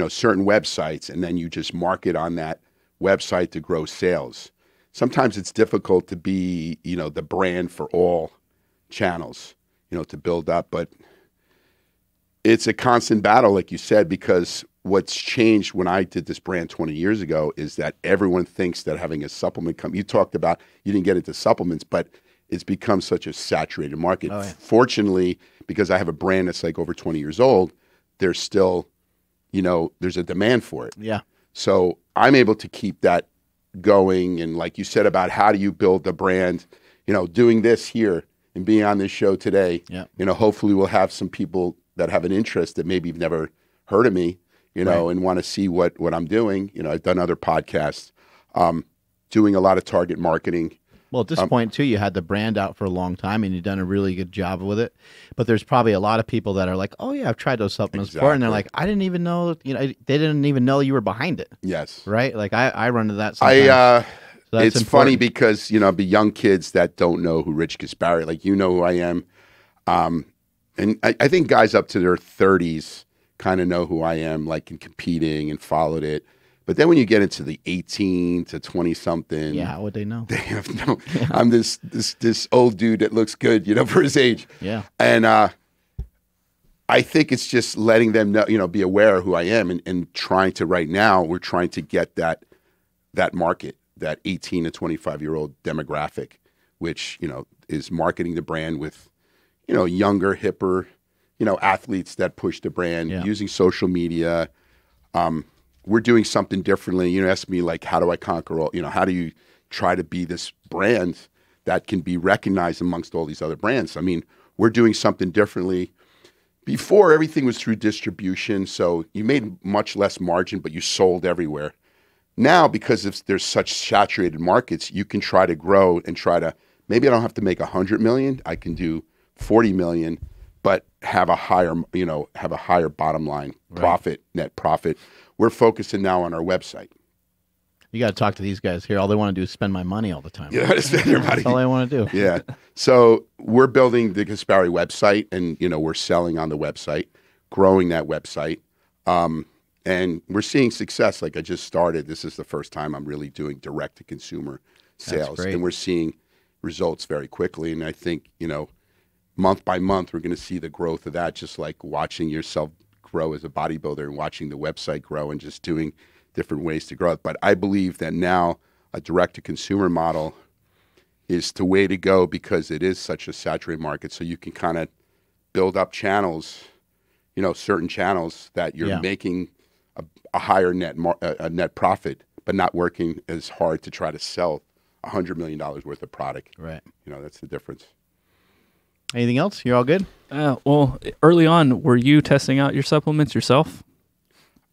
certain websites, and then you just market on that website to grow sales. Sometimes it's difficult to be, the brand for all channels, to build up. But it's a constant battle, like you said, because what's changed when I did this brand 20 years ago is that everyone thinks that having a supplement company, you talked about, you didn't get into supplements, but it's become such a saturated market. Oh, yeah. Fortunately, because I have a brand that's like over 20 years old, there's still, there's a demand for it. Yeah. So I'm able to keep that going, and like you said about how do you build the brand, doing this here and being on this show today, hopefully we'll have some people that have an interest that maybe have never heard of me, and want to see what I'm doing. I've done other podcasts, doing a lot of target marketing. Well, at this point, too, you had the brand out for a long time, and you've done a really good job with it. But there's probably a lot of people that are like, oh, yeah, I've tried those supplements before. And they're like, I didn't even know, they didn't even know you were behind it. Yes. Right? Like, I run into that sometimes. So it's important. funny because, the young kids that don't know who Rich Gaspari, like, who I am. And I think guys up to their 30s kind of know who I am, like in competing and followed it. But then when you get into the 18 to 20-something, yeah, how would they know? They have no. I'm this old dude that looks good, for his age. Yeah, and I think it's just letting them know, be aware of who I am, and trying to right now we're trying to get that market, that 18 to 25-year-old demographic, which is marketing the brand with, younger, hipper, athletes that push the brand using social media. we're doing something differently. You know, ask me like, how do I conquer all, you know, how do you try to be this brand that can be recognized amongst all these other brands? I mean, we're doing something differently. Before, everything was through distribution, so you made much less margin, but you sold everywhere. Now, because there's such saturated markets, you can try to grow and try to, maybe I don't have to make 100 million, I can do 40 million, but have a higher, you know, have a higher bottom line profit, net profit. We're focusing now on our website. You got to talk to these guys here. All they want to do is spend my money all the time. You know, to spend your money. That's all I want to do. Yeah. So we're building the Gaspari website, and you know, we're selling on the website, growing that website, and we're seeing success. Like I just started. This is the first time I'm really doing direct to consumer sales, and we're seeing results very quickly. And I think, you know, month by month, we're going to see the growth of that. Just like watching yourself grow as a bodybuilder and watching the website grow and just doing different ways to grow it. But I believe that now a direct-to-consumer model is the way to go because it is such a saturated market. So you can kind of build up channels, you know, certain channels that you're making a higher net profit, but not working as hard to try to sell $100 million worth of product. Right. You know, that's the difference. Anything else? You're all good? Well, early on, were you testing out your supplements yourself?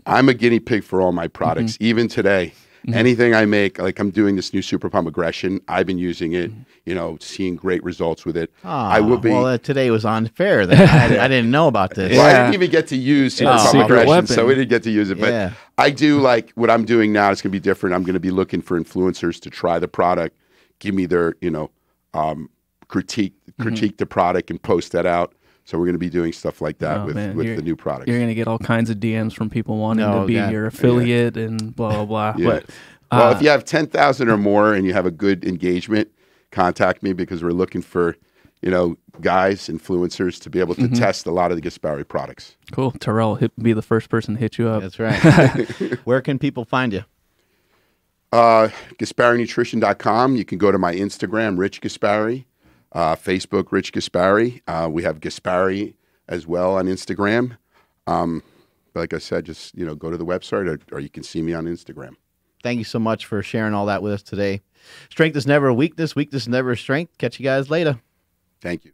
I'm a guinea pig for all my products. Even today, anything I make, like I'm doing this new Super Pump Aggression. I've been using it, you know, seeing great results with it. I will be. Well, today was unfair. Then. I didn't know about this. Well, I didn't even get to use Super Pump Aggression, so we didn't get to use it. But I do like what I'm doing now. It's going to be different. I'm going to be looking for influencers to try the product, give me their, you know, critique the product and post that out. So we're going to be doing stuff like that with the new products. You're going to get all kinds of DMs from people wanting to be your affiliate and blah, blah, blah. But, well, if you have 10,000 or more and you have a good engagement, contact me because we're looking for, you know, guys, influencers to be able to test a lot of the Gaspari products. Cool. Terrell will be the first person to hit you up. That's right. Where can people find you? GaspariNutrition.com. You can go to my Instagram, Rich Gaspari. Facebook, Rich Gaspari. We have Gaspari as well on Instagram. Like I said, just, you know, go to the website or you can see me on Instagram. Thank you so much for sharing all that with us today. Strength is never a weakness. Weakness is never a strength. Catch you guys later. Thank you.